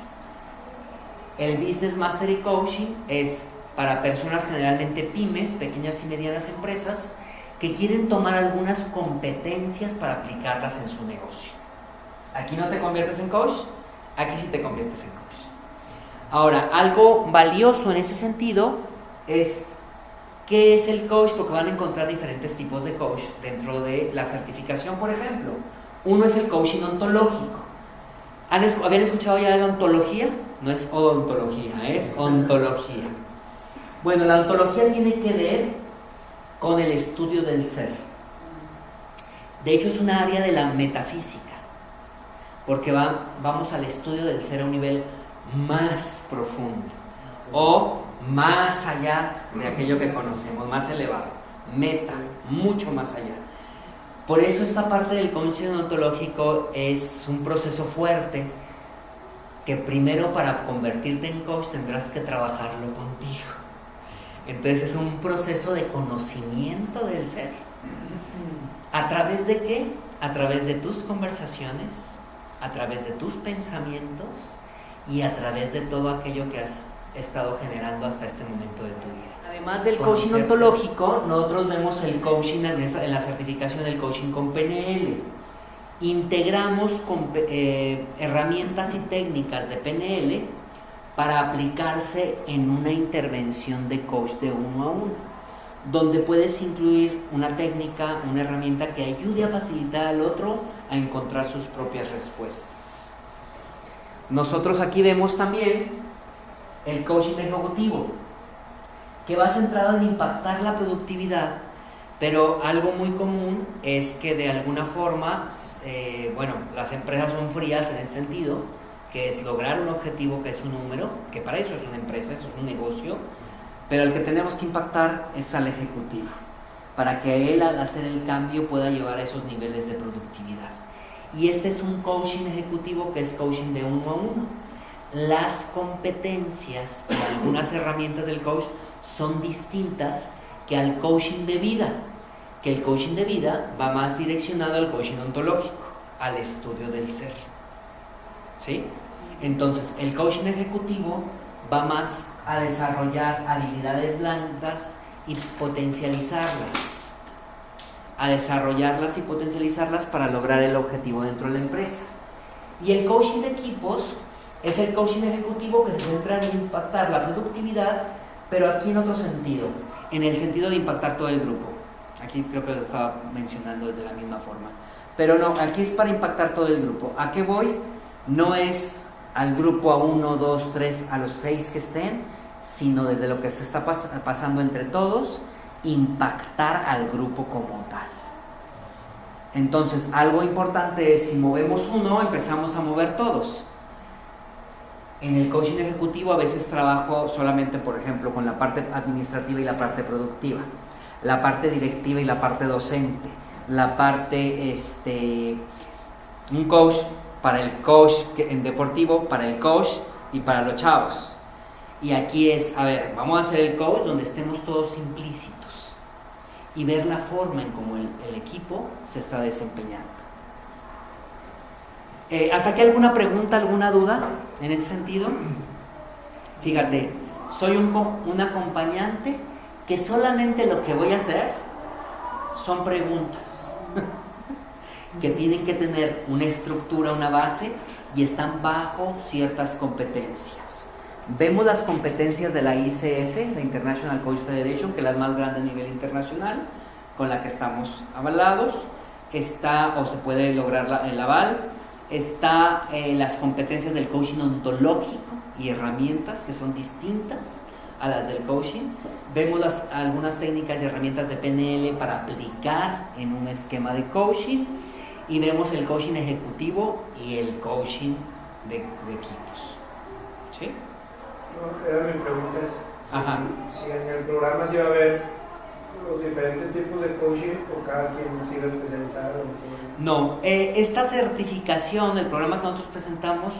El Business Mastery Coaching es para personas generalmente pymes, pequeñas y medianas empresas, que quieren tomar algunas competencias para aplicarlas en su negocio. Aquí no te conviertes en coach, aquí sí te conviertes en coach. Ahora, algo valioso en ese sentido es ¿qué es el coach? Porque van a encontrar diferentes tipos de coach dentro de la certificación, por ejemplo. Uno es el coaching ontológico. ¿Habían escuchado ya de la ontología? No es odontología, es ontología. Bueno, la ontología tiene que ver con el estudio del ser. De hecho, es una área de la metafísica, porque vamos al estudio del ser a un nivel más profundo o más allá de aquello que conocemos, más elevado, meta, mucho más allá. Por eso esta parte del coaching ontológico es un proceso fuerte que primero, para convertirte en coach, tendrás que trabajarlo contigo. Entonces es un proceso de conocimiento del ser. ¿A través de qué? A través de tus conversaciones, a través de tus pensamientos y a través de todo aquello que has estado generando hasta este momento de tu vida. Además del coaching ontológico, nosotros vemos el coaching en la certificación del coaching con PNL. Integramos herramientas y técnicas de PNL para aplicarse en una intervención de coach de uno a uno, donde puedes incluir una técnica, una herramienta que ayude a facilitar al otro a encontrar sus propias respuestas. Nosotros aquí vemos también el coaching ejecutivo, que va centrado en impactar la productividad, pero algo muy común es que de alguna forma, las empresas son frías en el sentido que es lograr un objetivo que es un número, que para eso es una empresa, eso es un negocio, pero el que tenemos que impactar es al ejecutivo, para que él al hacer el cambio pueda llevar a esos niveles de productividad. Y este es un coaching ejecutivo que es coaching de uno a uno. Las competencias y algunas herramientas del coach son distintas que al coaching de vida, que el coaching de vida va más direccionado al coaching ontológico, al estudio del ser. ¿Sí? Entonces, el coaching ejecutivo va más a desarrollar habilidades blandas y potencializarlas, para lograr el objetivo dentro de la empresa. Y el coaching de equipos es el coaching ejecutivo que se centra en impactar la productividad, pero aquí en otro sentido, en el sentido de impactar todo el grupo. Aquí creo que lo estaba mencionando desde la misma forma. Pero no, aquí es para impactar todo el grupo. ¿A qué voy? No es al grupo a 1, 2, 3, a los 6 que estén, sino desde lo que se está pasando entre todos, impactar al grupo como tal. Entonces, algo importante es, si movemos uno, empezamos a mover todos. En el coaching ejecutivo a veces trabajo solamente, por ejemplo, con la parte administrativa y la parte productiva, la parte directiva y la parte docente, la parte, un coach para el coach en deportivo, para el coach y para los chavos. Y aquí es, a ver, vamos a hacer el coach donde estemos todos implícitos y ver la forma en cómo el equipo se está desempeñando. ¿Hasta aquí alguna pregunta, alguna duda en ese sentido? Fíjate, soy un acompañante que solamente lo que voy a hacer son preguntas que tienen que tener una estructura, una base y están bajo ciertas competencias. Vemos las competencias de la ICF, la International Coach Federation, que es la más grande a nivel internacional, con la que estamos avalados. Está, o se puede lograr el aval. Está las competencias del coaching ontológico y herramientas que son distintas a las del coaching. Vemos algunas técnicas y herramientas de PNL para aplicar en un esquema de coaching. Y vemos el coaching ejecutivo y el coaching de equipos. ¿Sí? Era mi pregunta es si en el programa se va a ver los diferentes tipos de coaching o cada quien se va a especializar. No, esta certificación, el programa que nosotros presentamos,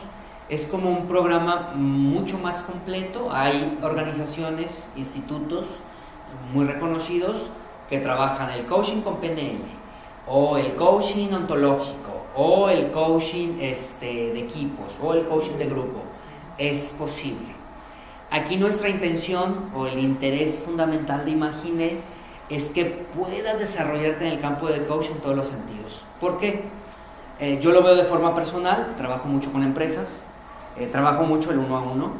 es como un programa mucho más completo. Hay organizaciones, institutos muy reconocidos que trabajan el coaching con PNL, o el coaching ontológico, o el coaching de equipos, o el coaching de grupo. Es posible. Aquí nuestra intención o el interés fundamental de Imagine es que puedas desarrollarte en el campo del coaching en todos los sentidos. ¿Por qué? Yo lo veo de forma personal, trabajo mucho con empresas, trabajo mucho el 1 a 1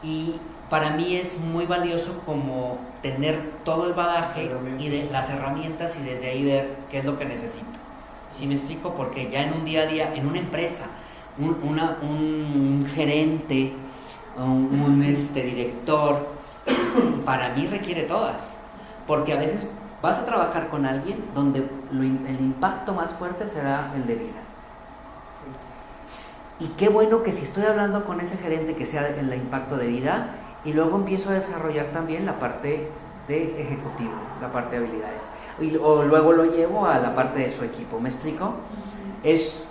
y para mí es muy valioso como tener todo el bagaje y de las herramientas y desde ahí ver qué es lo que necesito. ¿Sí me explico? Porque ya en un día a día, en una empresa, un gerente, un director, para mí requiere todas. Porque a veces vas a trabajar con alguien donde el impacto más fuerte será el de vida. Y qué bueno que si estoy hablando con ese gerente que sea el impacto de vida y luego empiezo a desarrollar también la parte de ejecutivo, la parte de habilidades. O luego lo llevo a la parte de su equipo. ¿Me explico? Es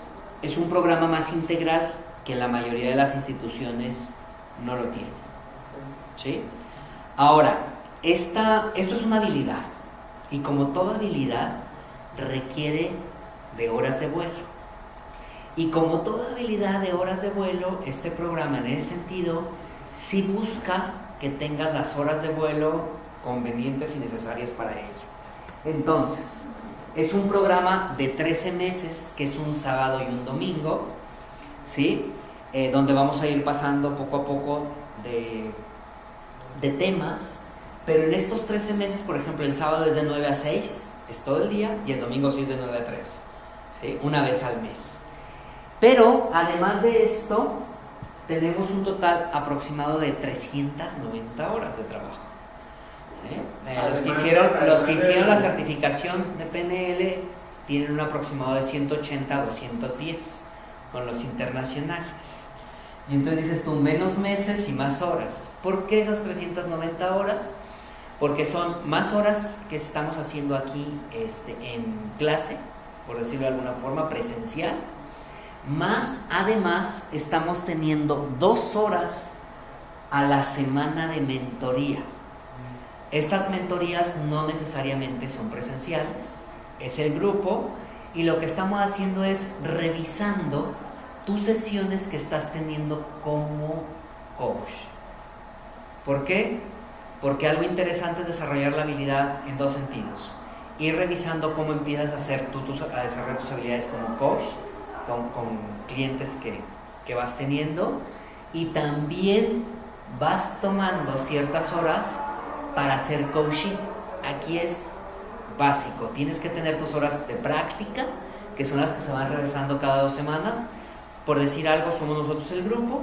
un programa más integral que la mayoría de las instituciones no lo tienen. ¿Sí? Ahora, esto es una habilidad y como toda habilidad requiere de horas de vuelo y como toda habilidad de horas de vuelo, este programa en ese sentido sí busca que tengas las horas de vuelo convenientes y necesarias para ello. Entonces, es un programa de 13 meses que es un sábado y un domingo, ¿sí? Donde vamos a ir pasando poco a poco de temas. Pero en estos 13 meses, por ejemplo, el sábado es de 9 a 6, es todo el día, y el domingo sí es de 9 a 3, ¿sí? Una vez al mes. Pero, además de esto, tenemos un total aproximado de 390 horas de trabajo. ¿Sí? Los que hicieron la certificación de PNL tienen un aproximado de 180 a 210 con los internacionales. Y entonces dices tú, menos meses y más horas. ¿Por qué esas 390 horas? Porque son más horas que estamos haciendo aquí en clase, por decirlo de alguna forma, presencial. Más, además, estamos teniendo 2 horas a la semana de mentoría. Estas mentorías no necesariamente son presenciales, es el grupo, y lo que estamos haciendo es revisando tus sesiones que estás teniendo como coach. ¿Por qué? Porque algo interesante es desarrollar la habilidad en 2 sentidos. Ir revisando cómo empiezas a desarrollar tus habilidades como coach, con clientes que vas teniendo, y también vas tomando ciertas horas para hacer coaching. Aquí es básico, tienes que tener tus horas de práctica, que son las que se van regresando cada 2 semanas. Por decir algo, somos nosotros el grupo.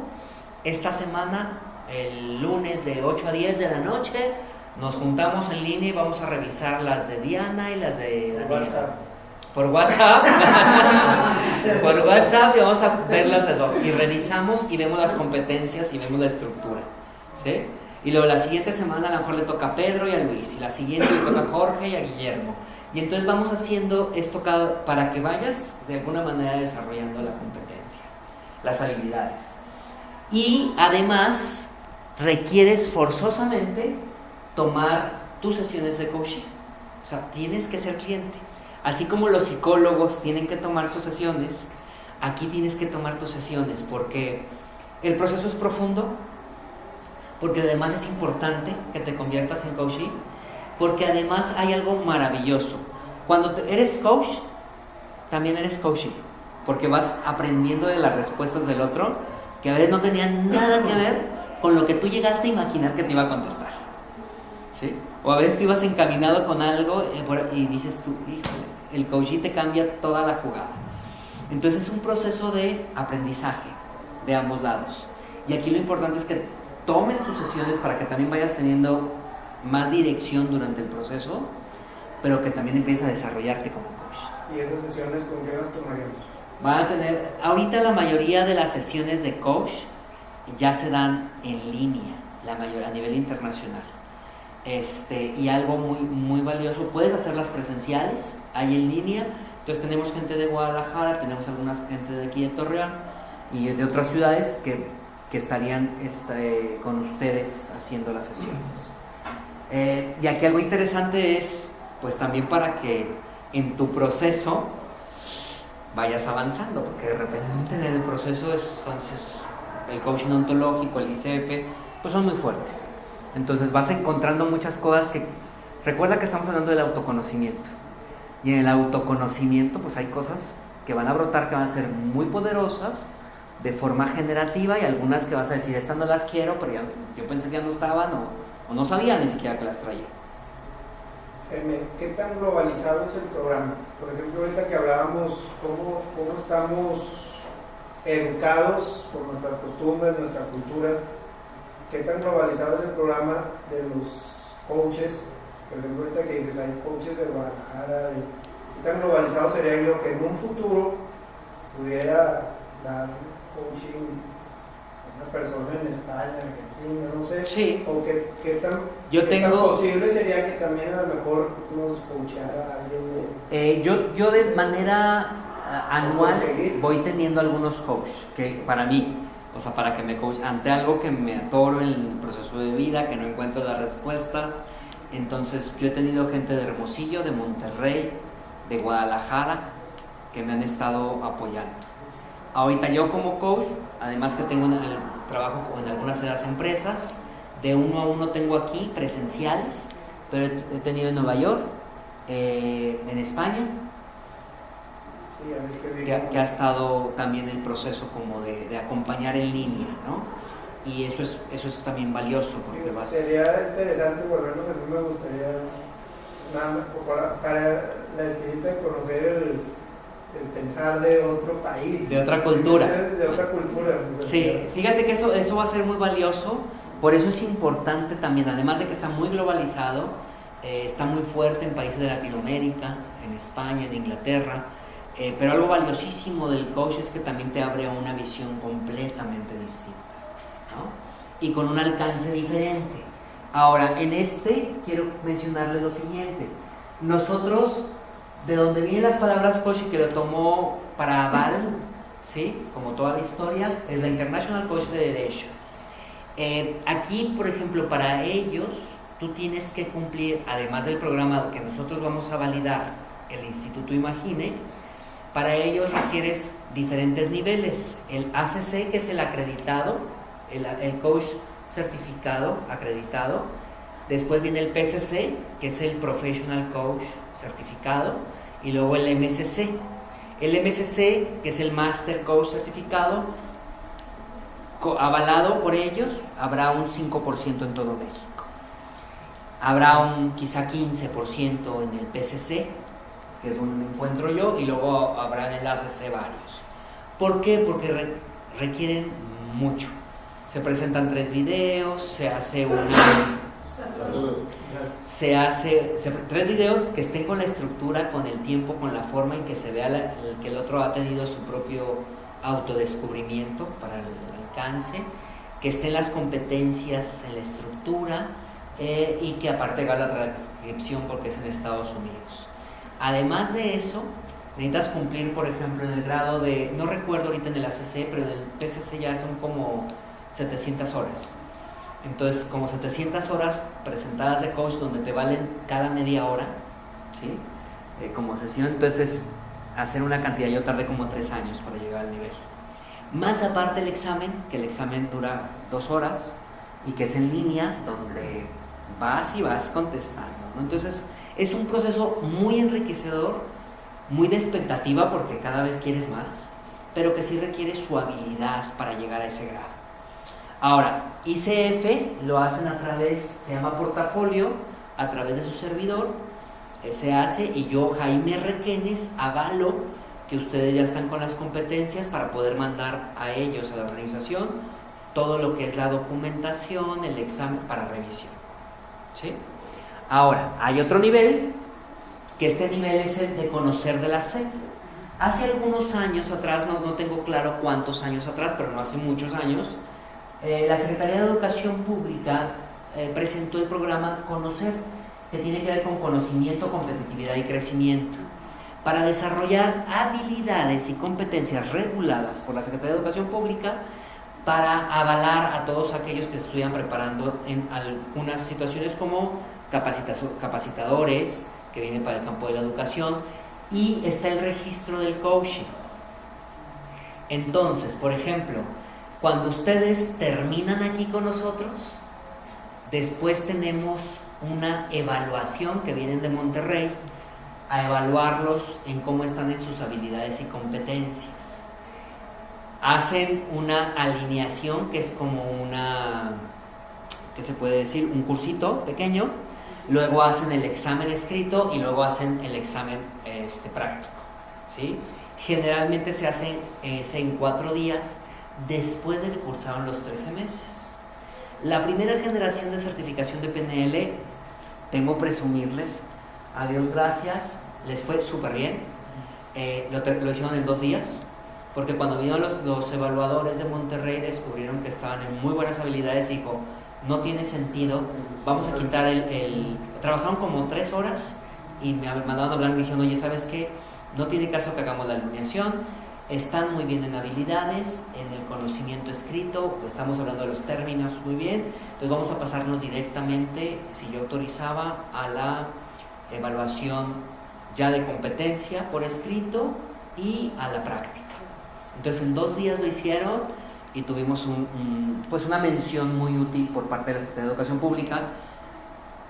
Esta semana, el lunes de 8 a 10 de la noche, nos juntamos en línea y vamos a revisar las de Diana y las de Daniela. Por WhatsApp. Por WhatsApp, y vamos a ver las de 2. Y revisamos y vemos las competencias y vemos la estructura. ¿Sí? Y luego la siguiente semana a lo mejor le toca a Pedro y a Luis. Y la siguiente le toca a Jorge y a Guillermo. Y entonces vamos haciendo esto para que vayas de alguna manera desarrollando la competencia, las habilidades. Y además requieres forzosamente tomar tus sesiones de coaching. O sea, tienes que ser cliente. Así como los psicólogos tienen que tomar sus sesiones, aquí tienes que tomar tus sesiones porque el proceso es profundo, porque además es importante que te conviertas en coaching, porque además hay algo maravilloso. Cuando eres coach, también eres coaching, porque vas aprendiendo de las respuestas del otro, que a veces no tenían nada que ver con lo que tú llegaste a imaginar que te iba a contestar, ¿sí? O a veces te ibas encaminado con algo y dices tú, híjole, el coaching te cambia toda la jugada. Entonces es un proceso de aprendizaje de ambos lados. Y aquí lo importante es que tomes tus sesiones para que también vayas teniendo más dirección durante el proceso, pero que también empieces a desarrollarte como coach. ¿Y esas sesiones con qué las tomaríamos? Van a tener, ahorita la mayoría de las sesiones de coach ya se dan en línea, la mayoría a nivel internacional. Y algo muy, muy valioso, puedes hacerlas presenciales, hay en línea. Entonces tenemos gente de Guadalajara, tenemos alguna gente de aquí de Torreón y de otras ciudades que estarían con ustedes haciendo las sesiones. Y aquí algo interesante es, pues también para que en tu proceso vayas avanzando, porque de repente en el proceso el coaching ontológico, el ICF, pues son muy fuertes. Entonces vas encontrando muchas cosas que... Recuerda que estamos hablando del autoconocimiento. Y en el autoconocimiento pues hay cosas que van a brotar, que van a ser muy poderosas de forma generativa, y algunas que vas a decir, estas no las quiero, pero yo pensé que ya no estaban o no sabía ni siquiera que las traía. Germán, ¿qué tan globalizado es el programa? Por ejemplo, ahorita que hablábamos cómo estamos educados por nuestras costumbres, nuestra cultura, ¿qué tan globalizado es el programa de los coaches? Por ejemplo, ahorita que dices, hay coaches de Guadalajara, ¿qué tan globalizado sería yo que en un futuro pudiera dar coaching a una persona en España, Argentina, no sé? Sí. ¿O qué tan posible sería que también a lo mejor nos coachara alguien? Yo de manera anual voy teniendo algunos coaches que para mí, o sea, para que me coach ante algo que me atoro en el proceso de vida, que no encuentro las respuestas. Entonces yo he tenido gente de Hermosillo, de Monterrey, de Guadalajara, que me han estado apoyando. Ahorita yo como coach, además que tengo trabajo en algunas de las empresas, de 1 a 1 tengo aquí presenciales, pero he tenido en Nueva York, en España, que ha estado también el proceso como de acompañar en línea, ¿no? Y eso es también valioso porque sería interesante volvernos, a mí me gustaría nada más para la espinita de conocer el pensar de otro país, de otra cultura, de otra cultura. Sí, fíjate que eso va a ser muy valioso. Por eso es importante también, además de que está muy globalizado, está muy fuerte en países de Latinoamérica, en España, en Inglaterra, pero algo valiosísimo del coach es que también te abre una visión completamente distinta, ¿no? Y con un alcance diferente. Ahora, quiero mencionarles lo siguiente. Nosotros, de donde vienen las palabras coach, y que lo tomó para Val, ¿sí? Como toda la historia, es la International Coach Federation. Aquí, por ejemplo, para ellos, tú tienes que cumplir, además del programa que nosotros vamos a validar, el Instituto Imagine, para ellos requieres diferentes niveles. El ACC, que es el acreditado, el coach certificado, acreditado. Después viene el PCC, que es el Professional Coach certificado. Y luego el MCC. El MCC, que es el Master Coach certificado, avalado por ellos, habrá un 5% en todo México. Habrá un quizá 15% en el PCC, que es donde me encuentro yo, y luego habrá en el ACC varios. ¿Por qué? Porque requieren mucho. Se presentan 3 videos, se hace 3 videos que estén con la estructura, con el tiempo, con la forma en que se vea que el otro ha tenido su propio autodescubrimiento para el alcance, que estén las competencias en la estructura, y que aparte haga la transcripción porque es en Estados Unidos. Además de eso, necesitas cumplir, por ejemplo, en el grado de, no recuerdo ahorita en el ACC, pero en el PCC ya son como 700 horas. Entonces, como 700 horas presentadas de coach donde te valen cada media hora, ¿sí? Como sesión, entonces hacer una cantidad, yo tardé como 3 años para llegar al nivel. Más aparte el examen, que el examen dura 2 horas y que es en línea, donde vas y vas contestando, ¿no? Entonces, es un proceso muy enriquecedor, muy de expectativa porque cada vez quieres más, pero que sí requiere su habilidad para llegar a ese grado. Ahora, ICF lo hacen a través, se llama portafolio, a través de su servidor, se hace, y yo, Jaime Requenes, avalo que ustedes ya están con las competencias para poder mandar a ellos, a la organización, todo lo que es la documentación, el examen para revisión, ¿sí? Ahora, hay otro nivel, que este nivel es el de conocer de la SEP. Hace algunos años atrás, no tengo claro cuántos años atrás, pero no hace muchos años, la Secretaría de Educación Pública presentó el programa Conocer, que tiene que ver con conocimiento, competitividad y crecimiento, para desarrollar habilidades y competencias reguladas por la Secretaría de Educación Pública para avalar a todos aquellos que se estudian preparando en algunas situaciones como capacitadores que vienen para el campo de la educación, y está el registro del coaching. Entonces, por ejemplo, cuando ustedes terminan aquí con nosotros, después tenemos una evaluación que vienen de Monterrey a evaluarlos en cómo están en sus habilidades y competencias. Hacen una alineación que es como ¿qué se puede decir? Un cursito pequeño, luego hacen el examen escrito y luego hacen el examen práctico, ¿sí? Generalmente se hace en 4 días después de que cursaron los 13 meses. La primera generación de certificación de PNL, temo presumirles, a Dios gracias, les fue súper bien. Lo hicieron en 2 días, porque cuando vinieron los evaluadores de Monterrey descubrieron que estaban en muy buenas habilidades y dijo, no tiene sentido, vamos a quitar trabajaron como 3 horas y me mandaron a hablar y me dijeron, oye, ¿sabes qué? No tiene caso que hagamos la alineación, están muy bien en habilidades, en el conocimiento escrito, estamos hablando de los términos muy bien, entonces vamos a pasarnos directamente, si yo autorizaba, a la evaluación ya de competencia por escrito y a la práctica. Entonces en 2 días lo hicieron y tuvimos pues una mención muy útil por parte de la Secretaría de Educación Pública,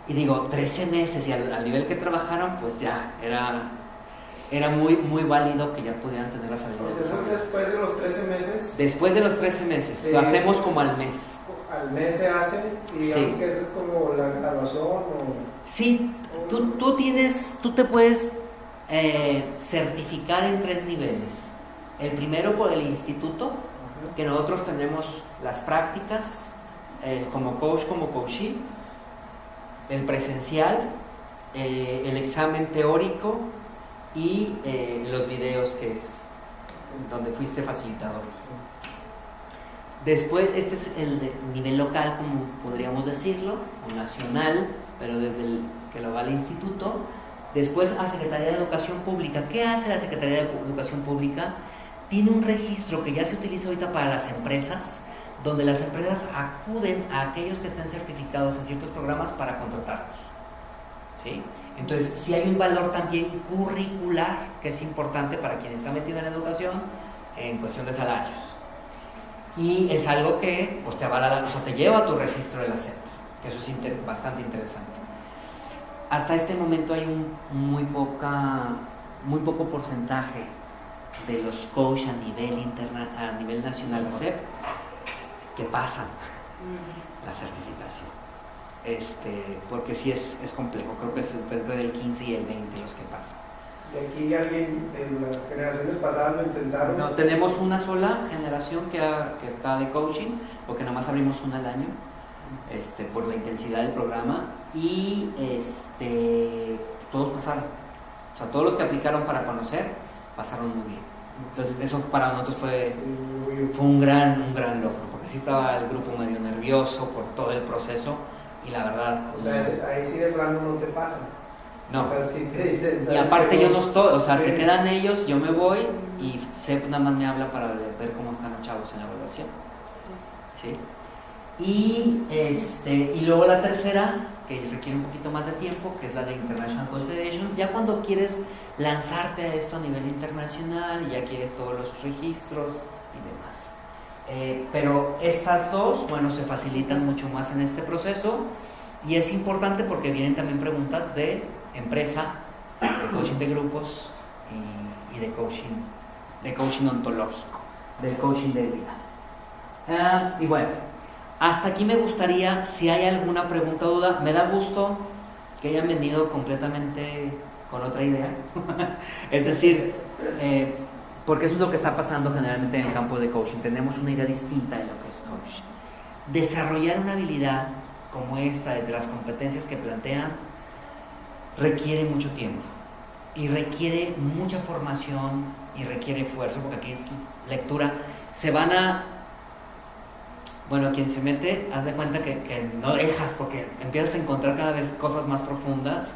y digo, 13 meses y al nivel que trabajaron, pues ya era muy, muy válido que ya pudieran tener las habilidades. ¿Eso después de los 13 meses? Después de los 13 meses, sí. Lo hacemos como al mes. ¿Al mes se hace? Y digamos, sí, que eso es como la graduación o... Sí, tú te puedes certificar en 3 niveles. El primero por el instituto, que nosotros tenemos las prácticas, como coach, como coachee, el presencial, el examen teórico y los videos, que es donde fuiste facilitador. Después, este es el nivel local, como podríamos decirlo, o nacional, pero desde el que lo va al instituto. Después a Secretaría de Educación Pública. ¿Qué hace la Secretaría de Educación Pública? Tiene un registro que ya se utiliza ahorita para las empresas, donde las empresas acuden a aquellos que estén certificados en ciertos programas para contratarlos, ¿sí? Entonces, sí hay un valor también curricular que es importante para quien está metido en la educación en cuestión de salarios. Y es algo que pues, te avala, o sea, te lleva a tu registro de la SEP, que eso es bastante interesante. Hasta este momento hay muy poco porcentaje de los coaches a nivel nacional de SEP que pasan la certificación. Porque sí es complejo, creo que es entre el 15 y el 20 los que pasan. ¿Y aquí alguien de las generaciones pasadas lo intentaron? No, tenemos una sola generación que está de coaching, porque nada más abrimos una al año, por la intensidad del programa, y todos pasaron. O sea, todos los que aplicaron para conocer pasaron muy bien. Entonces eso para nosotros fue un gran logro, porque sí estaba el grupo medio nervioso por todo el proceso, y la verdad... O sea, ahí sí de plano no te pasan. No. O sea, sí te dicen, y aparte yo no estoy, o sea, sí. se quedan ellos, yo me voy y CEP nada más me habla para ver cómo están los chavos en la evaluación. ¿Sí? Y luego la tercera, que requiere un poquito más de tiempo, que es la de International Coach Federation, ya cuando quieres lanzarte a esto a nivel internacional y ya quieres todos los registros y demás. Pero estas dos, bueno, se facilitan mucho más en este proceso y es importante porque vienen también preguntas de empresa, de coaching de grupos y de coaching ontológico, del coaching de vida. Y bueno, hasta aquí me gustaría, si hay alguna pregunta o duda, me da gusto que hayan venido completamente con otra idea. Es decir, porque eso es lo que está pasando generalmente en el campo de coaching. Tenemos una idea distinta de lo que es coaching. Desarrollar una habilidad como esta, desde las competencias que plantean, requiere mucho tiempo y requiere mucha formación y requiere esfuerzo, porque aquí es lectura. Bueno, quien se mete, haz de cuenta que no dejas, porque empiezas a encontrar cada vez cosas más profundas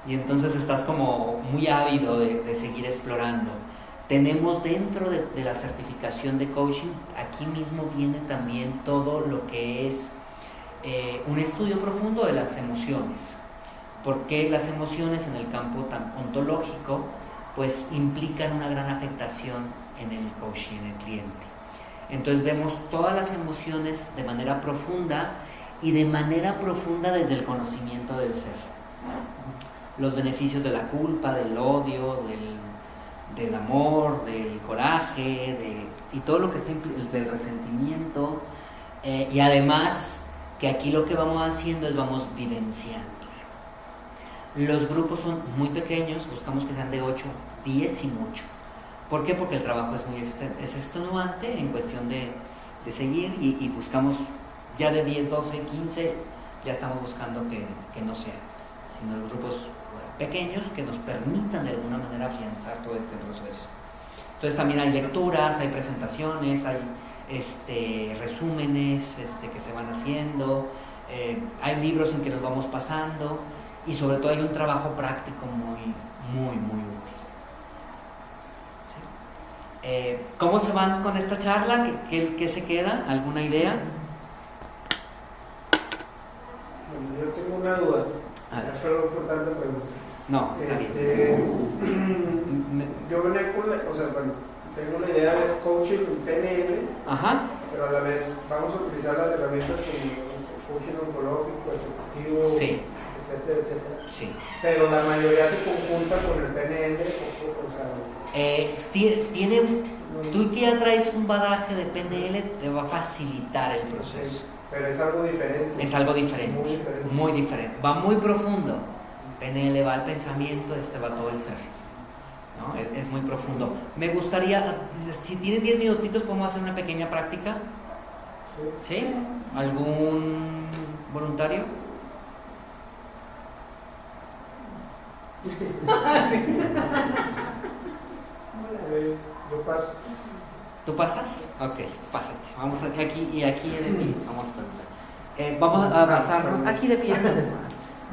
y entonces estás como muy ávido de seguir explorando. Tenemos dentro de la certificación de coaching, aquí mismo viene también todo lo que es un estudio profundo de las emociones, porque las emociones en el campo tan ontológico pues implican una gran afectación en el coaching, en el cliente. Entonces vemos todas las emociones de manera profunda y de manera profunda desde el conocimiento del ser. Los beneficios de la culpa, del odio, del amor, del coraje, y todo lo que está del resentimiento, y además que aquí lo que vamos haciendo es vamos vivenciando. Los grupos son muy pequeños, buscamos que sean de 8, 10 y mucho. ¿Por qué? Porque el trabajo es extenuante en cuestión de seguir y buscamos ya de 10, 12, 15, ya estamos buscando que no sean, sino los grupos pequeños que nos permitan de alguna manera afianzar todo este proceso. Entonces también hay lecturas, hay presentaciones, hay resúmenes que se van haciendo, hay libros en que nos vamos pasando y sobre todo hay un trabajo práctico muy útil. ¿Sí? ¿Cómo se van con esta charla? ¿Qué se queda? ¿Alguna idea? Bueno, yo tengo una duda. Perdón por tanta pregunta. No, está bien. Yo venía con tengo una idea de coaching en PNL, Ajá. pero a la vez vamos a utilizar las herramientas como coaching oncológico, ejecutivo, sí, etcétera, etcétera. Sí. Pero la mayoría se conjunta con el PNL, tú que ya traes un bagaje de PNL, te va a facilitar el proceso. Pero es algo diferente. Es algo diferente. Muy diferente. Muy diferente. Va muy profundo. PNL va al pensamiento, va todo el ser. ¿No? Es muy profundo. Me gustaría, si tienen 10 minutitos, podemos hacer una pequeña práctica. ¿Sí? ¿Algún voluntario? Yo paso. ¿Tú pasas? Ok, pásate. Vamos aquí y aquí de pie. Vamos a basarnos aquí de pie.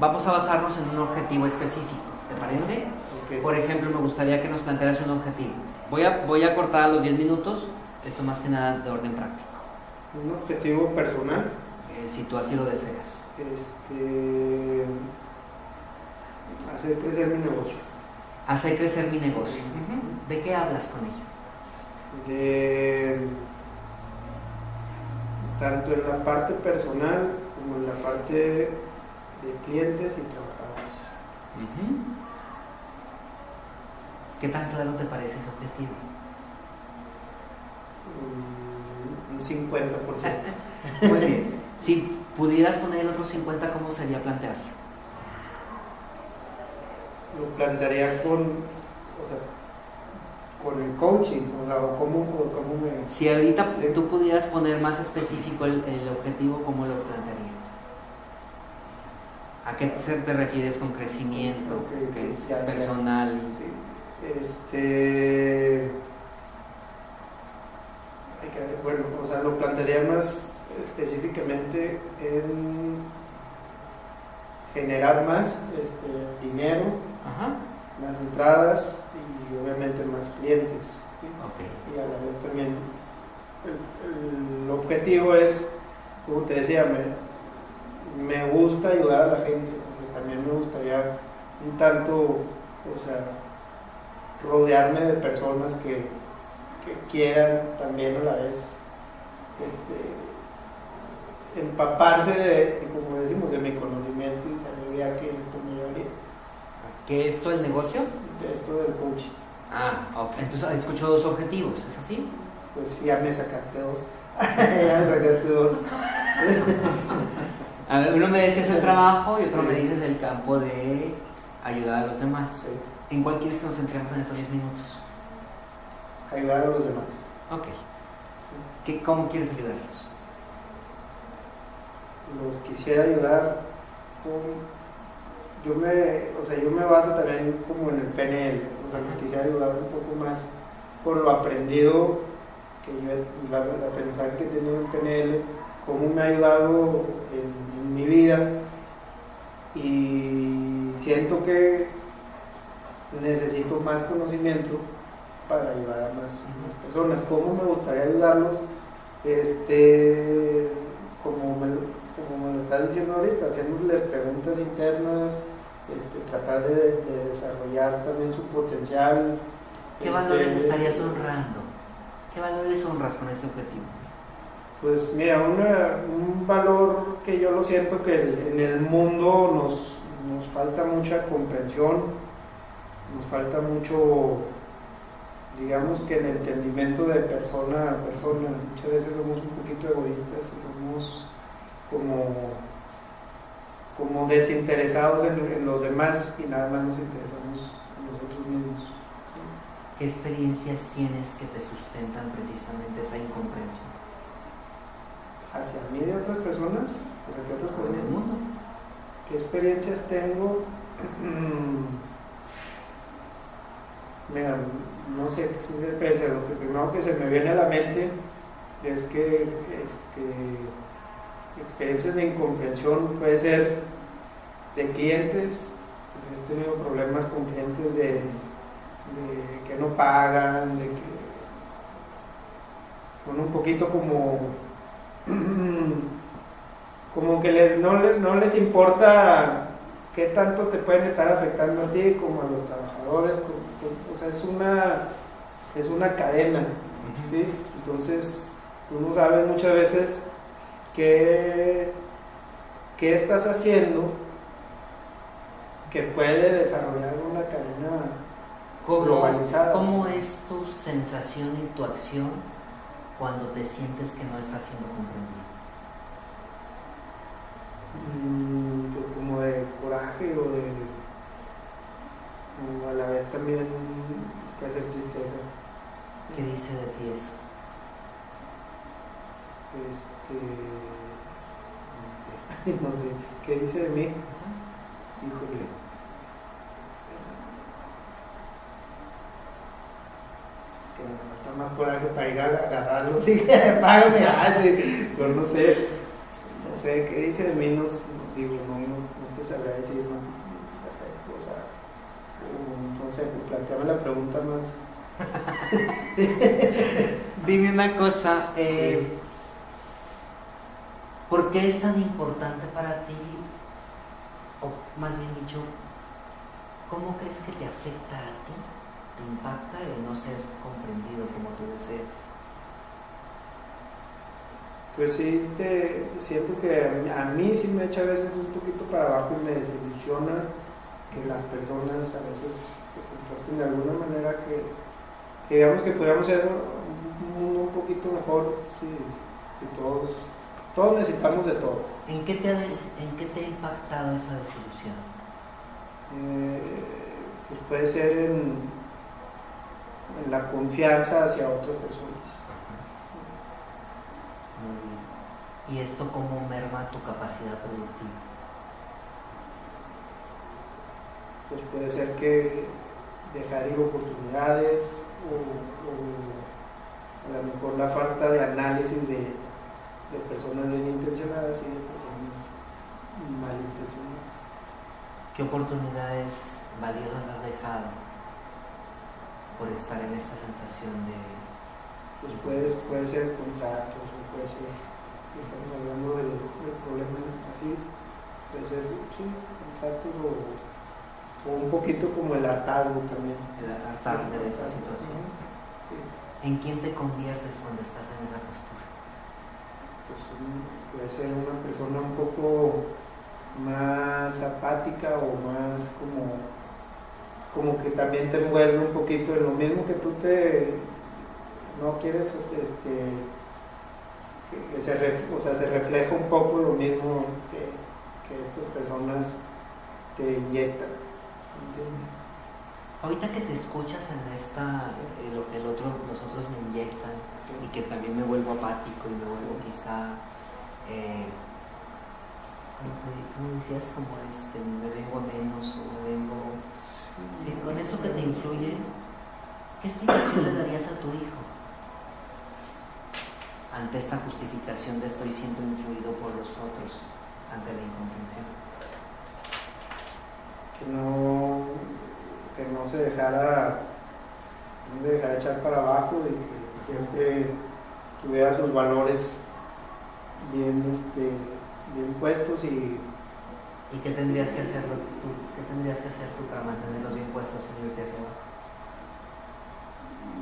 Vamos a basarnos en un objetivo específico. ¿Te parece? Okay. Por ejemplo, me gustaría que nos plantearas un objetivo. Voy a cortar a los 10 minutos. Esto más que nada de orden práctico. Un objetivo personal. Si tú así lo deseas. Hacer crecer mi negocio. Hacer crecer mi negocio. Uh-huh. ¿De qué hablas con ello? Tanto en la parte personal como en la parte de clientes y trabajadores. Uh-huh. ¿Qué tan claro te parece ese objetivo? Un 50%. Muy bien. Si pudieras poner el otro 50%, ¿cómo sería plantearlo? Lo plantearía con el coaching, o cómo me... Si ahorita tú pudieras poner más específico el objetivo, ¿cómo lo plantearías? ¿A qué te refieres con crecimiento? Que es personal. Lo plantearía más específicamente en generar más dinero, más entradas y obviamente más clientes, ¿sí? Y a la vez también el objetivo es, como te decía, me gusta ayudar a la gente, o sea, también me gustaría un tanto, o sea, rodearme de personas que quieran también a la vez empaparse de, como decimos, de mi conocimiento y saber que esto me llevaría. ¿Qué es esto el negocio? De esto del coaching. Okay. Entonces escucho 2 objetivos, ¿es así? Pues sí, ya me sacaste 2. Ya me sacaste 2. A ver, uno me dices el trabajo y otro me dices el campo de ayudar a los demás. Sí. ¿En cuál quieres que nos centremos en estos 10 minutos? Ayudar a los demás. Ok. ¿Cómo quieres ayudarlos? Los quisiera ayudar con... Yo me baso también como en el PNL, o sea, los quisiera ayudar un poco más con lo aprendido, el aprendizaje que he tenido en PNL, cómo me ha ayudado en mi vida, y siento que necesito más conocimiento para ayudar a más personas. ¿Cómo me gustaría ayudarlos? Como me lo estás diciendo ahorita, haciéndoles preguntas internas, tratar de desarrollar también su potencial. ¿Qué valores estarías honrando? ¿Qué valores honras con este objetivo? Pues mira, un valor que yo lo siento que en el mundo nos falta mucha comprensión, nos falta mucho, digamos que el entendimiento de persona a persona. Muchas veces somos un poquito egoístas y somos como desinteresados en los demás y nada más nos interesamos en nosotros mismos. ¿Qué experiencias tienes que te sustentan precisamente esa incomprensión? ¿Hacia mí de otras personas? ¿Hacia qué otras personas? ¿En el mundo? ¿Qué experiencias tengo? Mira, no sé qué es experiencia. Lo que primero que se me viene a la mente es que experiencias de incomprensión puede ser de clientes. Pues he tenido problemas con clientes de que no pagan, de que son un poquito como que no les importa qué tanto te pueden estar afectando a ti como a los trabajadores. O sea, es una cadena, ¿sí? Entonces tú no sabes muchas veces qué estás haciendo que puede desarrollar una cadena globalizada. ¿Cómo es tu sensación y tu acción cuando te sientes que no estás siendo comprendido? Pues como de coraje o a la vez también puede ser tristeza. ¿Qué dice de ti eso? No sé, ¿qué dice de mí? Híjole. Que me falta más coraje para ir a agarrarlo, sí, págame, pero no sé, ¿qué dice de mí? No te sabrá decir, no te sabrá decir, o sea, entonces, planteame la pregunta más. Dime una cosa, Sí. ¿Por qué es tan importante para ti, o más bien dicho, cómo crees que te afecta a ti, te impacta el no ser comprendido como tú deseas? Pues sí, siento que a mí sí me echa a veces un poquito para abajo y me desilusiona que las personas a veces se comporten de alguna manera que digamos que podríamos ser un mundo un poquito mejor si todos necesitamos de todos. ¿En qué te ha impactado esa desilusión? Pues puede ser en la confianza hacia otras personas. Muy bien. ¿Y esto cómo merma tu capacidad productiva? Pues puede ser que dejar ir oportunidades o a lo mejor la falta de análisis de personas bien intencionadas y de personas malintencionadas. ¿Qué oportunidades valiosas has dejado por estar en esta sensación de...? Pues puede ser contratos, o puede ser, si estamos hablando del problema así, puede ser, sí, contratos o un poquito como el hartazgo también. El hartarme de esta situación. Sí. ¿En quién te conviertes cuando estás en esa postura? Pues puede ser una persona un poco más apática o más como que también te envuelve un poquito en lo mismo que tú no quieres, que se refleja un poco lo mismo que estas personas te inyectan, ¿entiendes? Ahorita que te escuchas en lo que los otros me inyectan, sí, y que también me vuelvo apático y me vuelvo quizá, ¿cómo decías? Como me vengo a menos o me vengo... Sí, con eso que te influye, ¿qué explicación le darías a tu hijo ante esta justificación de estoy siendo influido por los otros ante la incomprensión? Que no se dejara echar para abajo y que siempre tuviera sus valores bien puestos y... ¿Y qué tendrías que hacer tú? ¿Qué tendrías que hacer tú para mantenerlos bien puestos sin irte hacia abajo?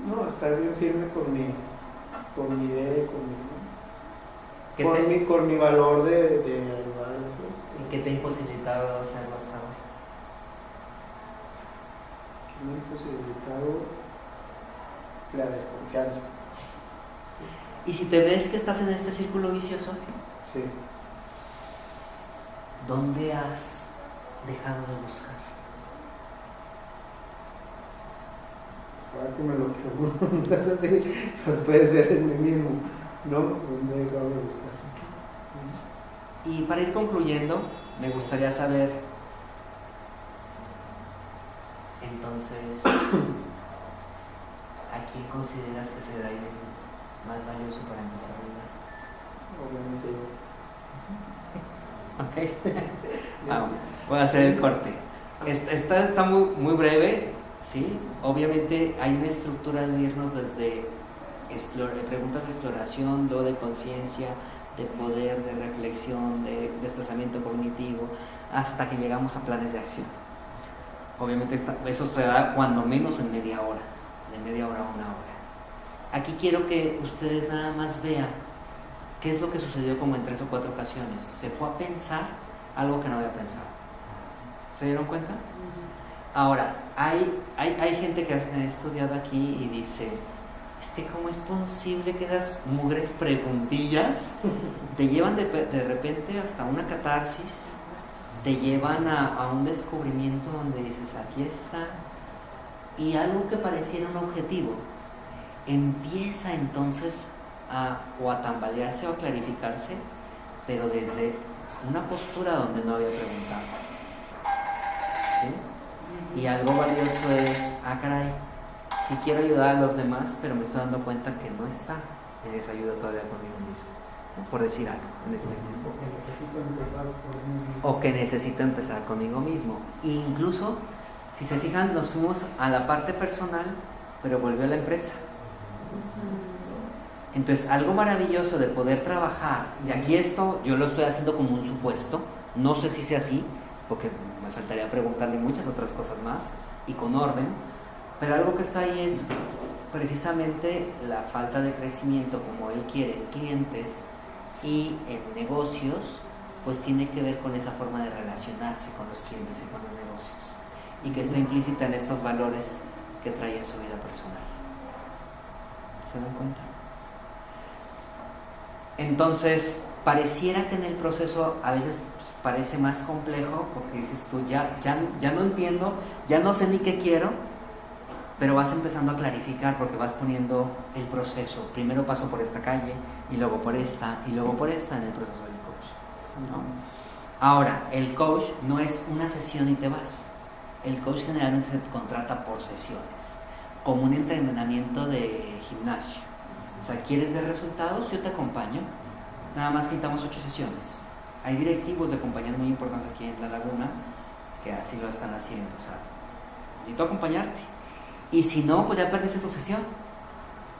No, estar bien firme con mi idea y con mi valor de ayudar a la gente. ¿Y qué te ha imposibilitado hacerlo hasta ahora? ¿Qué me ha imposibilitado? La desconfianza. ¿Y si te ves que estás en este círculo vicioso? Sí. ¿Dónde has dejado de buscar? Ahora que me lo preguntas así, pues puede ser en mí mismo, ¿no? ¿Dónde he dejado de buscar? Y para ir concluyendo, me gustaría saber, entonces, ¿a quién consideras que será el más valioso para empezar a ayudar? Obviamente yo. Ok. Voy a hacer el corte. Esta está muy breve, ¿sí? Obviamente hay una estructura de irnos desde preguntas de exploración, luego de conciencia, de poder, de reflexión, de desplazamiento cognitivo, hasta que llegamos a planes de acción. Obviamente eso se da cuando menos en media hora, de media hora a una hora. Aquí quiero que ustedes nada más vean qué es lo que sucedió como en 3 o 4 ocasiones. Se fue a pensar algo que no había pensado. ¿Se dieron cuenta? Ahora, hay gente que ha estudiado aquí y dice, es que cómo es posible que esas mugres preguntillas te llevan de repente hasta una catarsis, te llevan a un descubrimiento donde dices, aquí está, y algo que pareciera un objetivo empieza entonces a tambalearse o a clarificarse, pero desde una postura donde no había preguntado. ¿Sí? Y algo valioso es, caray, sí quiero ayudar a los demás, pero me estoy dando cuenta que no está en esa ayuda todavía conmigo mismo, ¿no? Por decir algo en este tiempo. O que necesito empezar conmigo mismo. Incluso, si se fijan, nos fuimos a la parte personal, pero volvió a la empresa. Entonces, algo maravilloso de poder trabajar, y aquí esto yo lo estoy haciendo como un supuesto, no sé si sea así, porque me faltaría preguntarle muchas otras cosas más, y con orden, pero algo que está ahí es precisamente la falta de crecimiento, como él quiere, en clientes y en negocios, pues tiene que ver con esa forma de relacionarse con los clientes y con los negocios, y que está implícita en estos valores que trae en su vida personal. ¿Se dan cuenta? Entonces, pareciera que en el proceso a veces parece más complejo, porque dices tú, ya no entiendo, ya no sé ni qué quiero, pero vas empezando a clarificar porque vas poniendo el proceso. Primero paso por esta calle, y luego por esta, y luego por esta en el proceso del coach, ¿no? Ahora, el coach no es una sesión y te vas. El coach generalmente se contrata por sesiones, como un entrenamiento de gimnasio. O sea, ¿quieres ver resultados? Yo te acompaño. Nada más que necesitamos 8 sesiones. Hay directivos de compañías muy importantes aquí en La Laguna que así lo están haciendo, o sea, necesito acompañarte. Y si no, pues ya perdiste tu sesión,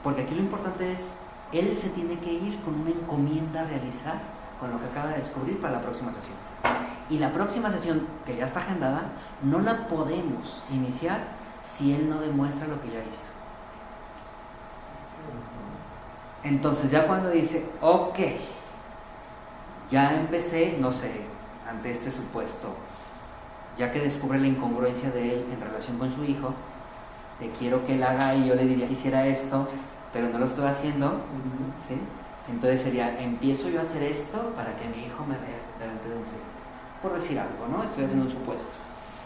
porque aquí lo importante es, él se tiene que ir con una encomienda a realizar con lo que acaba de descubrir para la próxima sesión. Y la próxima sesión, que ya está agendada, no la podemos iniciar si él no demuestra lo que ya hizo. Entonces ya cuando dice, ok, ya empecé, no sé, ante este supuesto, ya que descubre la incongruencia de él en relación con su hijo, te quiero que él haga y yo le diría, hiciera esto, pero no lo estoy haciendo, ¿sí? Entonces sería, empiezo yo a hacer esto para que mi hijo me vea delante de un cliente, por decir algo, ¿no? Estoy haciendo un supuesto.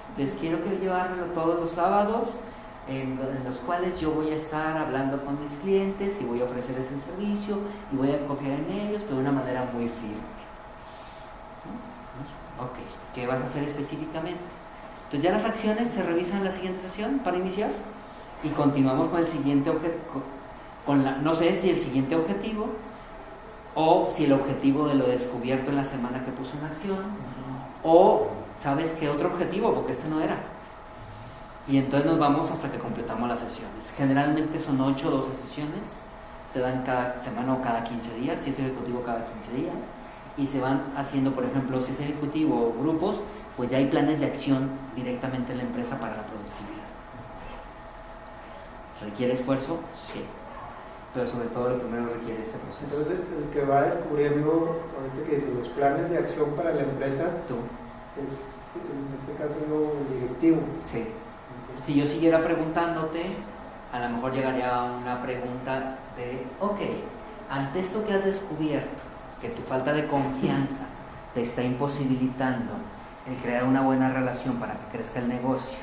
Entonces quiero que llevarlo todos los sábados, en los cuales yo voy a estar hablando con mis clientes y voy a ofrecerles el servicio y voy a confiar en ellos, pero de una manera muy firme. Ok, ¿qué vas a hacer específicamente? Entonces ya las acciones se revisan en la siguiente sesión para iniciar y continuamos con el siguiente objetivo, no sé si el siguiente objetivo o si el objetivo de lo descubierto en la semana que puso en acción o ¿sabes qué otro objetivo? Porque este no era. Y entonces nos vamos hasta que completamos las sesiones. Generalmente son 8 o 12 sesiones, se dan cada semana o cada 15 días, si es ejecutivo cada 15 días, y se van haciendo, por ejemplo, si es ejecutivo o grupos, pues ya hay planes de acción directamente en la empresa para la productividad. ¿Requiere esfuerzo? Sí. Pero sobre todo lo primero requiere este proceso. Entonces, el que va descubriendo, ahorita que dice, los planes de acción para la empresa, tú es en este caso lo directivo. Sí. Si yo siguiera preguntándote, a lo mejor llegaría a una pregunta de, ok, ante esto que has descubierto, que tu falta de confianza te está imposibilitando el crear una buena relación para que crezca el negocio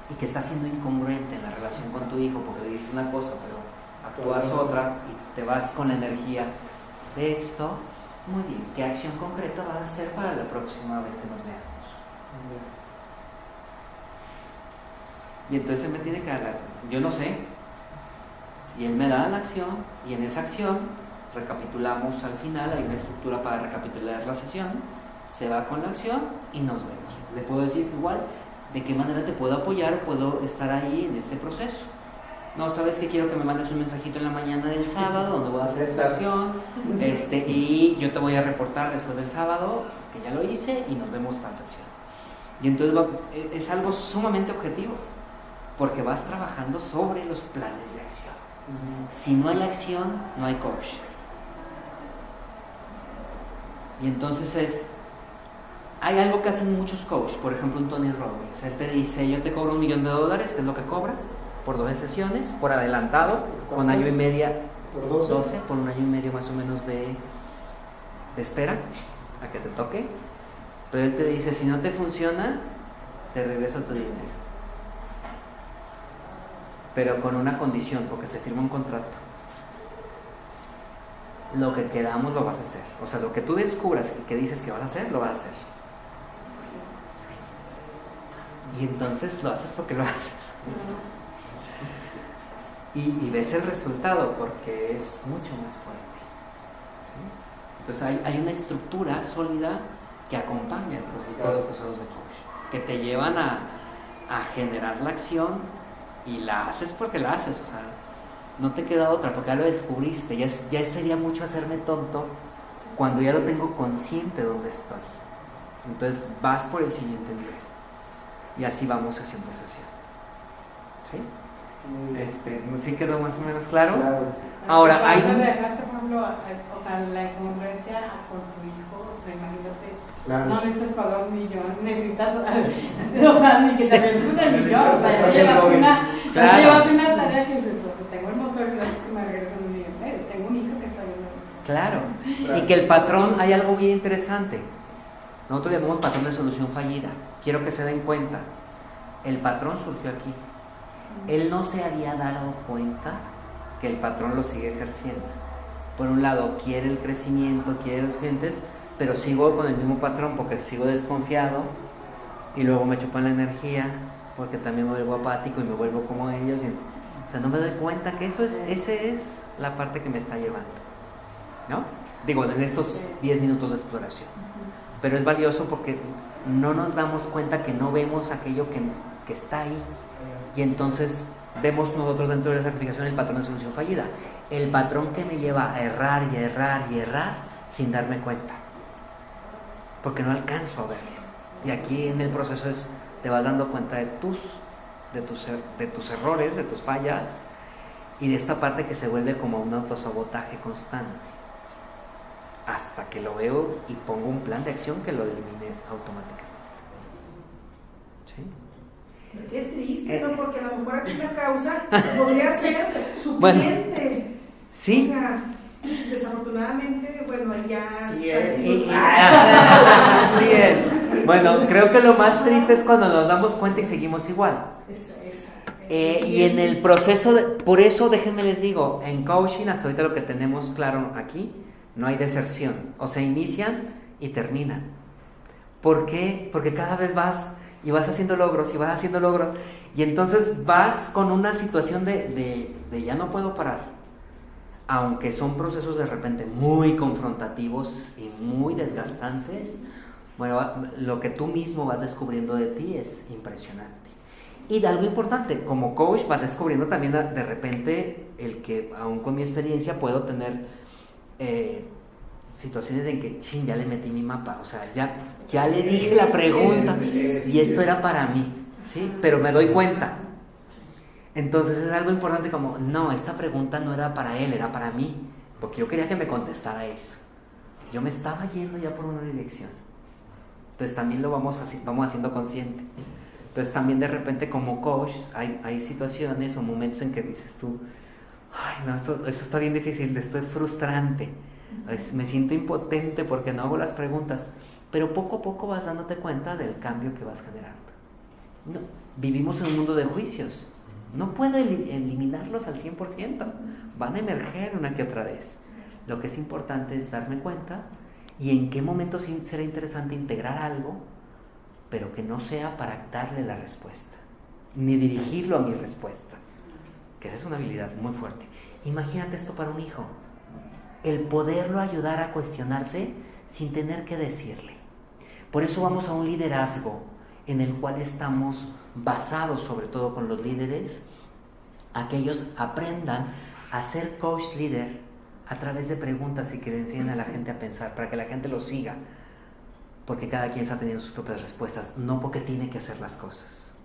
y que está siendo incongruente en la relación con tu hijo porque dices una cosa pero actúas otra y te vas con la energía de esto, muy bien, ¿qué acción concreta vas a hacer para la próxima vez que nos veamos? Y entonces él me tiene que dar yo no sé, y él me da la acción y en esa acción recapitulamos al final, hay una estructura para recapitular la sesión, se va con la acción y nos vemos. Le puedo decir igual de qué manera te puedo apoyar, puedo estar ahí en este proceso. No, sabes que quiero que me mandes un mensajito en la mañana del sábado donde voy a hacer esta acción y yo te voy a reportar después del sábado que ya lo hice y nos vemos tal sesión. Y entonces es algo sumamente objetivo porque vas trabajando sobre los planes de acción. Si no hay acción, no hay coach. Y entonces hay algo que hacen muchos coaches, por ejemplo un Tony Robbins, él te dice, yo te cobro $1 millón, que es lo que cobra, por 12 sesiones, por adelantado, con año y medio, por 12, por un año y medio más o menos de espera, a que te toque, pero él te dice, si no te funciona, te regreso tu dinero, pero con una condición, porque se firma un contrato. Lo que quedamos lo vas a hacer. O sea, lo que tú descubras y que dices que vas a hacer, lo vas a hacer. Y entonces lo haces porque lo haces. Y ves el resultado porque es mucho más fuerte. ¿Sí? Entonces hay una estructura sólida que acompaña el producto de los procesos de coaching, que te llevan a generar la acción y la haces porque la haces. O sea, no te queda otra porque ya lo descubriste, ya sería mucho hacerme tonto cuando ya lo tengo consciente de dónde estoy. Entonces vas por el siguiente nivel y así vamos sesión por sesión. ¿Sí? ¿Sí quedó más o menos claro? Ahora hay de dejarte, por ejemplo, o sea, la incongruencia con su hijo, o sea, imagínate, no necesitas pagar $1 millón, necesitas, o sea, ni que te regresen el millón, o sea, ya llevaste una tarea que dices, pues tengo el motor que me regresa $1 millón, tengo un hijo que está viendo eso. Claro, y que el patrón, hay algo bien interesante, nosotros llamamos patrón de solución fallida, quiero que se den cuenta, el patrón surgió aquí, él no se había dado cuenta que el patrón lo sigue ejerciendo. Por un lado quiere el crecimiento, quiere los clientes, pero sigo con el mismo patrón porque sigo desconfiado y luego me chupan la energía porque también me vuelvo apático y me vuelvo como ellos. O sea, no me doy cuenta que esa es la parte que me está llevando, ¿no? Digo, en estos 10 minutos de exploración. pero es valioso porque no nos damos cuenta que no vemos aquello que está ahí. Y entonces vemos nosotros dentro de la certificación el patrón de solución fallida. El patrón que me lleva a errar y errar y errar sin darme cuenta. Porque no alcanzo a verlo. Y aquí en el proceso te vas dando cuenta de tus errores, de tus fallas, y de esta parte que se vuelve como un autosabotaje constante. Hasta que lo veo y pongo un plan de acción que lo elimine automáticamente. ¿Sí? Qué triste, ¿no? Porque a lo mejor aquí la causa podría ser su Bueno, cliente. sí. O sea, desafortunadamente, bueno, allá... Sí es. Sí es. Bueno, creo que lo más triste es cuando nos damos cuenta y seguimos igual. Y en el proceso, por eso déjenme les digo, en coaching hasta ahorita lo que tenemos claro aquí, no hay deserción, o se inician y terminan. ¿Por qué? Porque cada vez vas haciendo logros y entonces vas con una situación de ya no puedo parar, aunque son procesos de repente muy confrontativos y muy desgastantes. Bueno, lo que tú mismo vas descubriendo de ti es impresionante. Y de algo importante, como coach vas descubriendo también de repente el que, aún con mi experiencia, puedo tener situaciones en que, ya le metí mi mapa, o sea, ya le dije la pregunta y esto era para mí, ¿sí? Pero me doy cuenta. Entonces es algo importante como, no, esta pregunta no era para él, era para mí, porque yo quería que me contestara eso. Yo me estaba yendo ya por una dirección. Entonces también lo vamos haciendo consciente. Entonces también de repente como coach hay situaciones o momentos en que dices tú, ay no, esto está bien difícil, esto es frustrante, me siento impotente porque no hago las preguntas, pero poco a poco vas dándote cuenta del cambio que vas generando. No, vivimos en un mundo de juicios, no puedo eliminarlos al 100%, van a emerger una que otra vez. Lo que es importante es darme cuenta y en qué momento será interesante integrar algo, pero que no sea para darle la respuesta, ni dirigirlo a mi respuesta, que esa es una habilidad muy fuerte. Imagínate esto para un hijo, el poderlo ayudar a cuestionarse sin tener que decirle. Por eso vamos a un liderazgo en el cual estamos basados, sobre todo con los líderes, a que ellos aprendan a ser coach líder a través de preguntas y que le enseñen a la gente a pensar, para que la gente lo siga. Porque cada quien está teniendo sus propias respuestas, no porque tiene que hacer las cosas,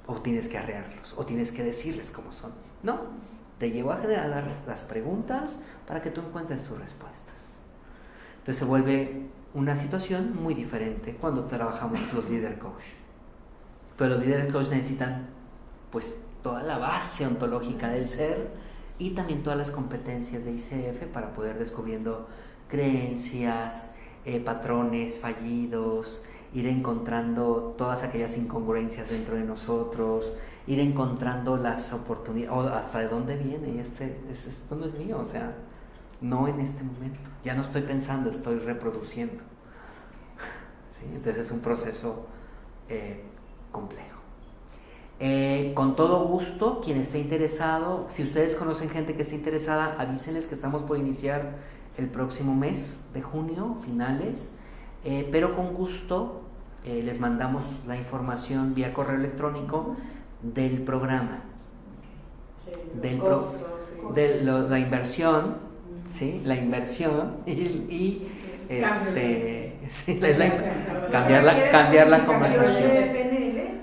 o tienes que arrearlos, o tienes que decirles cómo son. No, te llevo a generar las preguntas para que tú encuentres tus respuestas. Entonces se vuelve una situación muy diferente cuando trabajamos los líder coach. Pero los líderes coach necesitan pues toda la base ontológica del ser y también todas las competencias de ICF para poder descubriendo creencias, patrones fallidos, ir encontrando todas aquellas incongruencias dentro de nosotros, ir encontrando las oportunidades, o hasta de dónde viene, esto no es mío, o sea, no en este momento, ya no estoy pensando, estoy reproduciendo. ¿Sí? Entonces es un proceso complejo. Con todo gusto, quien esté interesado, si ustedes conocen gente que esté interesada, avísenles que estamos por iniciar el próximo mes de junio, finales, pero con gusto les mandamos la información vía correo electrónico del programa, la inversión, ¿sí? La inversión y cambiar la conversación.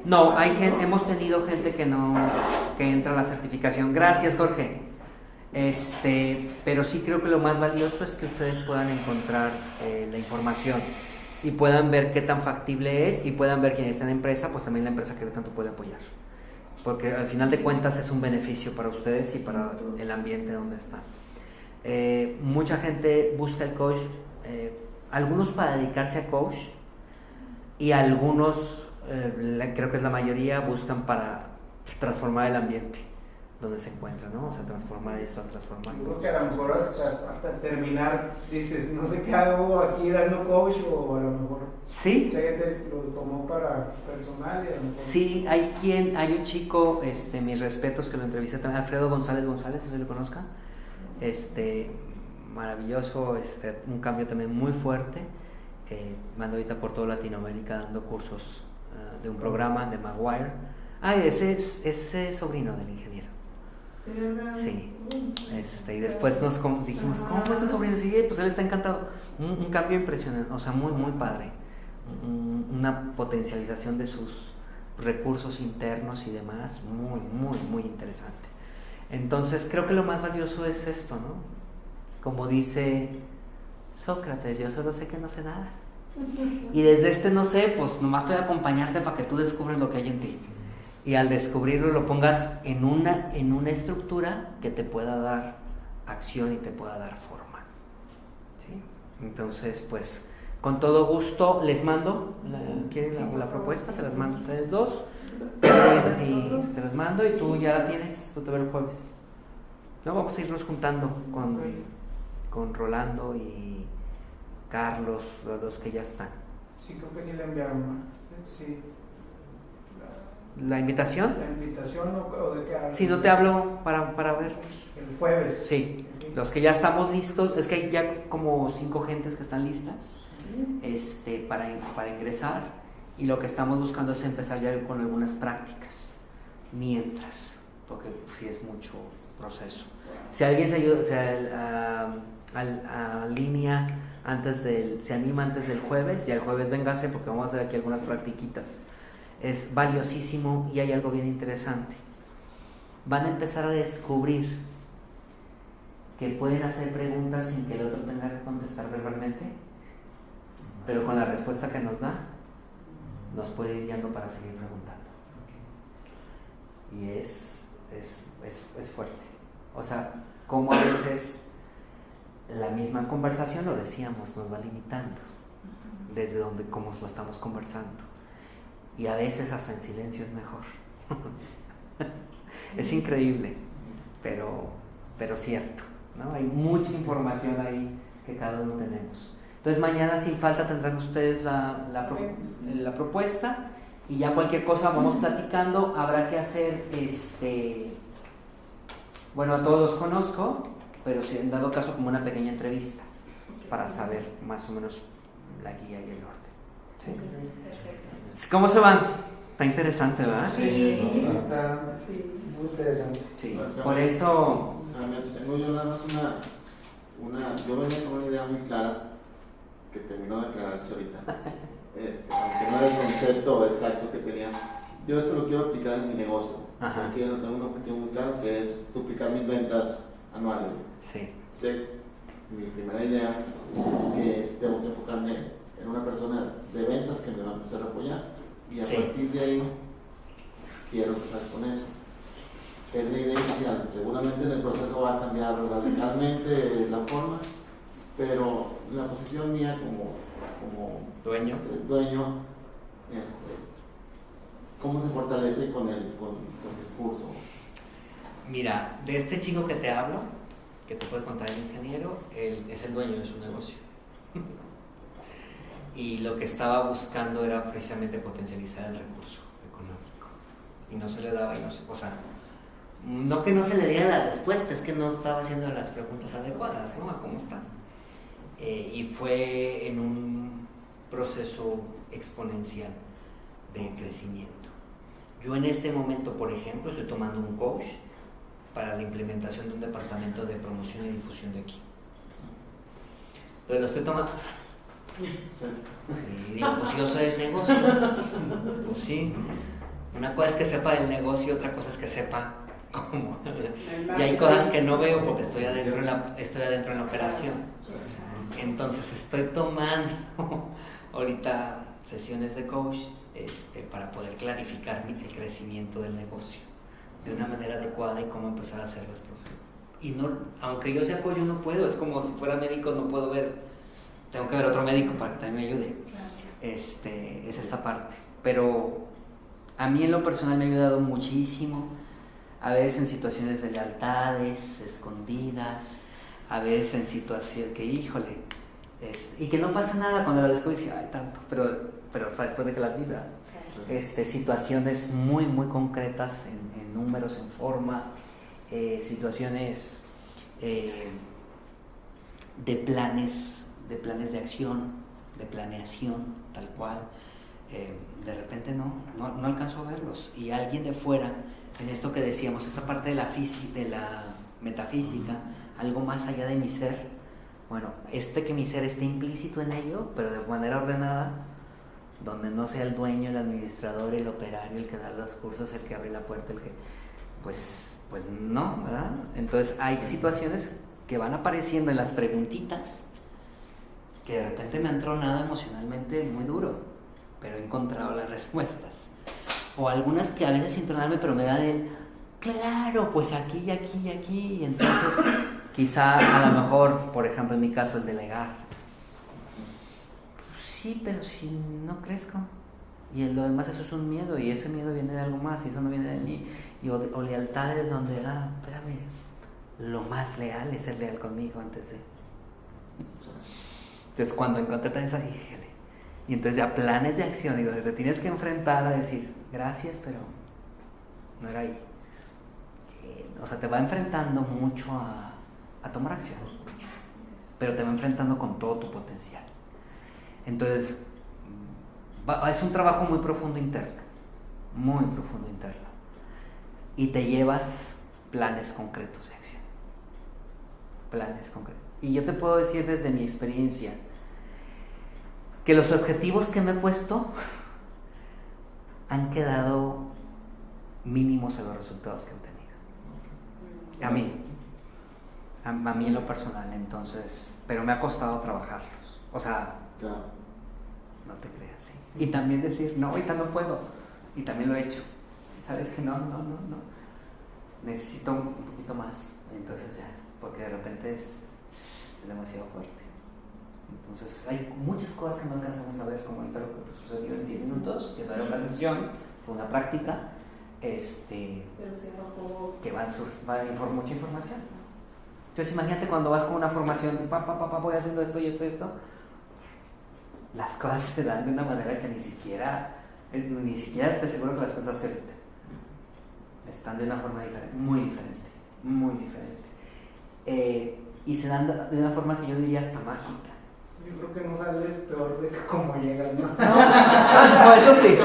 No, hemos tenido gente que entra a la certificación. Gracias, Jorge. Pero sí creo que lo más valioso es que ustedes puedan encontrar la información y puedan ver qué tan factible es y puedan ver quién está en la empresa, pues también la empresa que tanto puede apoyar, porque al final de cuentas es un beneficio para ustedes y para el ambiente donde están. Mucha gente busca el coach, algunos para dedicarse a coach y algunos, creo que es la mayoría, buscan para transformar el ambiente donde se encuentra, ¿no? O sea, transformar esto, transformar. Creo que a lo mejor hasta terminar dices, no sé qué hago aquí dando coach, o a lo mejor sí, mucha gente lo tomó para personal y a lo mejor... Sí, hay un chico, mis respetos, que lo entrevisté también, Alfredo González, no sé si lo conozcan, maravilloso, un cambio también muy fuerte, que manda ahorita por toda Latinoamérica dando cursos de un programa de Maguire. Ese es sobrino del ingeniero. Sí. Y después dijimos, ¿cómo fue este sobrino? Sí, pues él está encantado. Un cambio impresionante, o sea, muy, muy padre. Una potencialización de sus recursos internos y demás, muy, muy, muy interesante. Entonces, creo que lo más valioso es esto, ¿no? Como dice Sócrates, yo solo sé que no sé nada. Y desde no sé, pues nomás estoy a acompañarte para que tú descubras lo que hay en ti. Y al descubrirlo lo pongas en una estructura que te pueda dar acción y te pueda dar forma. ¿Sí? Entonces, pues, con todo gusto les mando, ¿quieren la propuesta? Se las mando a ustedes dos. Y se las mando y tú ya la tienes, tú te ves el jueves. No, vamos a irnos juntando con Rolando y Carlos, los que ya están. Sí, creo que sí le enviaron. Sí. ¿La invitación? ¿La invitación o de qué hablas? Sí, no te hablo para verlos. El jueves. Sí, los que ya estamos listos, es que hay ya como 5 gentes que están listas para ingresar, y lo que estamos buscando es empezar ya con algunas prácticas mientras, porque sí es mucho proceso. Si alguien se anima antes del jueves, ya el jueves véngase porque vamos a hacer aquí algunas practiquitas. Es valiosísimo y hay algo bien interesante. Van a empezar a descubrir que pueden hacer preguntas sin que el otro tenga que contestar verbalmente, pero con la respuesta que nos da, nos puede ir guiando para seguir preguntando. Y es fuerte. O sea, como a veces la misma conversación, lo decíamos, nos va limitando desde cómo lo estamos conversando. Y a veces hasta en silencio es mejor. Es increíble, pero cierto, ¿no? Hay mucha información ahí que cada uno tenemos. Entonces mañana sin falta tendrán ustedes la propuesta, y ya cualquier cosa vamos platicando. Habrá que hacer bueno, a todos los conozco, pero si en dado caso como una pequeña entrevista para saber más o menos la guía y el orden. ¿Sí? ¿Cómo se van? Está interesante, ¿verdad? Sí, está muy interesante. Sí, por eso... Tengo yo nada más yo venía con una idea muy clara que terminó de aclararse ahorita. Aunque no era el concepto exacto que tenía, yo esto lo quiero aplicar en mi negocio. Quiero tener un objetivo muy claro, que es duplicar mis ventas anuales. Sí. Mi primera idea que tengo que enfocarme en una persona de ventas que me va a empezar a apoyar, y a partir de ahí quiero empezar con eso. Es la idea inicial. Seguramente en el proceso va a cambiar radicalmente la forma, pero la posición mía como dueño, ¿cómo se fortalece con el curso? Mira, de este chico que te hablo, que te puede contar el ingeniero, él es el dueño de su negocio. Y lo que estaba buscando era precisamente potencializar el recurso económico. Y no se le daba, o sea, no que no se le diera la respuesta, es que no estaba haciendo las preguntas adecuadas, ¿no? A cómo está. Y fue en un proceso exponencial de crecimiento. Yo en este momento, por ejemplo, estoy tomando un coach para la implementación de un departamento de promoción y difusión de aquí. Pero lo estoy tomando... Y digo, pues yo sé del negocio. Pues sí. Una cosa es que sepa del negocio y otra cosa es que sepa cómo. Y hay cosas que no veo porque estoy adentro en la operación. Entonces estoy tomando ahorita sesiones de coach para poder clarificar el crecimiento del negocio de una manera adecuada y cómo empezar a hacer las profesiones. Y no, aunque yo sea coach, yo no puedo, es como si fuera médico, no puedo ver, tengo que ver otro médico para que también me ayude. Es esta parte. Pero a mí en lo personal me ha ayudado muchísimo, a veces en situaciones de lealtades escondidas, a veces en situaciones que, híjole, y que no pasa nada cuando la descubres y ay, tanto, pero hasta después de que las vidas, situaciones muy, muy concretas en números, en forma, situaciones de planes de acción de planeación, tal cual, de repente no alcanzo a verlos. Y alguien de fuera, en esto que decíamos, esta parte de la metafísica, algo más allá de mi ser, bueno, que mi ser esté implícito en ello, pero de manera ordenada, donde no sea el dueño, el administrador, el operario, el que da los cursos, el que abre la puerta, el que, pues no, ¿verdad? Entonces hay situaciones que van apareciendo en las preguntitas que de repente me han tronado emocionalmente muy duro, pero he encontrado las respuestas. O algunas que a veces sin tronarme, pero me dan el, claro, pues aquí y aquí y aquí, y entonces quizá a lo mejor, por ejemplo en mi caso, el delegar. Sí, pero si no crezco. Y lo demás, eso es un miedo, y ese miedo viene de algo más, y eso no viene de mí. O lealtades donde, espérame, lo más leal es ser leal conmigo antes de. Entonces cuando encontré también esa, díjele. Y entonces ya planes de acción, digo, te tienes que enfrentar a decir, gracias, pero no era ahí. O sea, te va enfrentando mucho a tomar acción, pero te va enfrentando con todo tu potencial. Entonces, es un trabajo muy profundo interno, y te llevas planes concretos de acción, planes concretos. Y yo te puedo decir desde mi experiencia que los objetivos que me he puesto han quedado mínimos a los resultados que he obtenido. A mí en lo personal, entonces, pero me ha costado trabajarlos. O sea, no te creas, sí. Y también decir, no, ahorita no puedo. Y también lo he hecho. ¿Sabes que no? Necesito un poquito más. Entonces ya, porque de repente es demasiado fuerte. Entonces hay muchas cosas que no alcanzamos a ver, como ahorita lo que sucedió en 10 minutos, que no era una sesión, fue una práctica, pero que va a mucha información. Entonces imagínate cuando vas con una formación, voy haciendo esto y esto, las cosas se dan de una manera que ni siquiera te aseguro que las pensaste ahorita. Están de una forma diferente, muy diferente. Y se dan de una forma que yo diría hasta mágica. Yo creo que no sales peor de cómo llegas, ¿no? No, eso sí.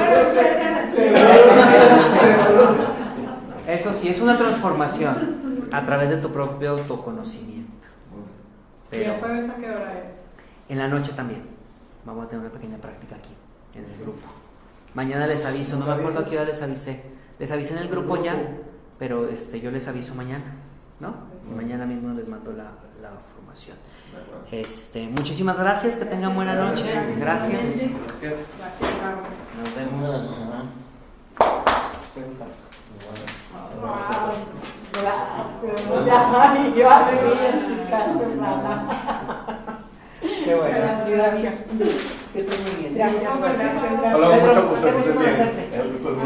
Eso sí, es una transformación a través de tu propio autoconocimiento. ¿Y el jueves a qué hora es? En la noche también. Vamos a tener una pequeña práctica aquí, en el grupo. Mañana les aviso, no me acuerdo a qué hora les avisé. Les avisé en el grupo ya, pero yo les aviso mañana, ¿no? Y mañana mismo les mando la formación. Muchísimas gracias, que tengan buena noche. Gracias. Nos vemos. Gracias. Yo a venir escuchando Qué bueno. Gracias. Que estés muy bien. Gracias. Hablamos mucho, pues, que estés bien.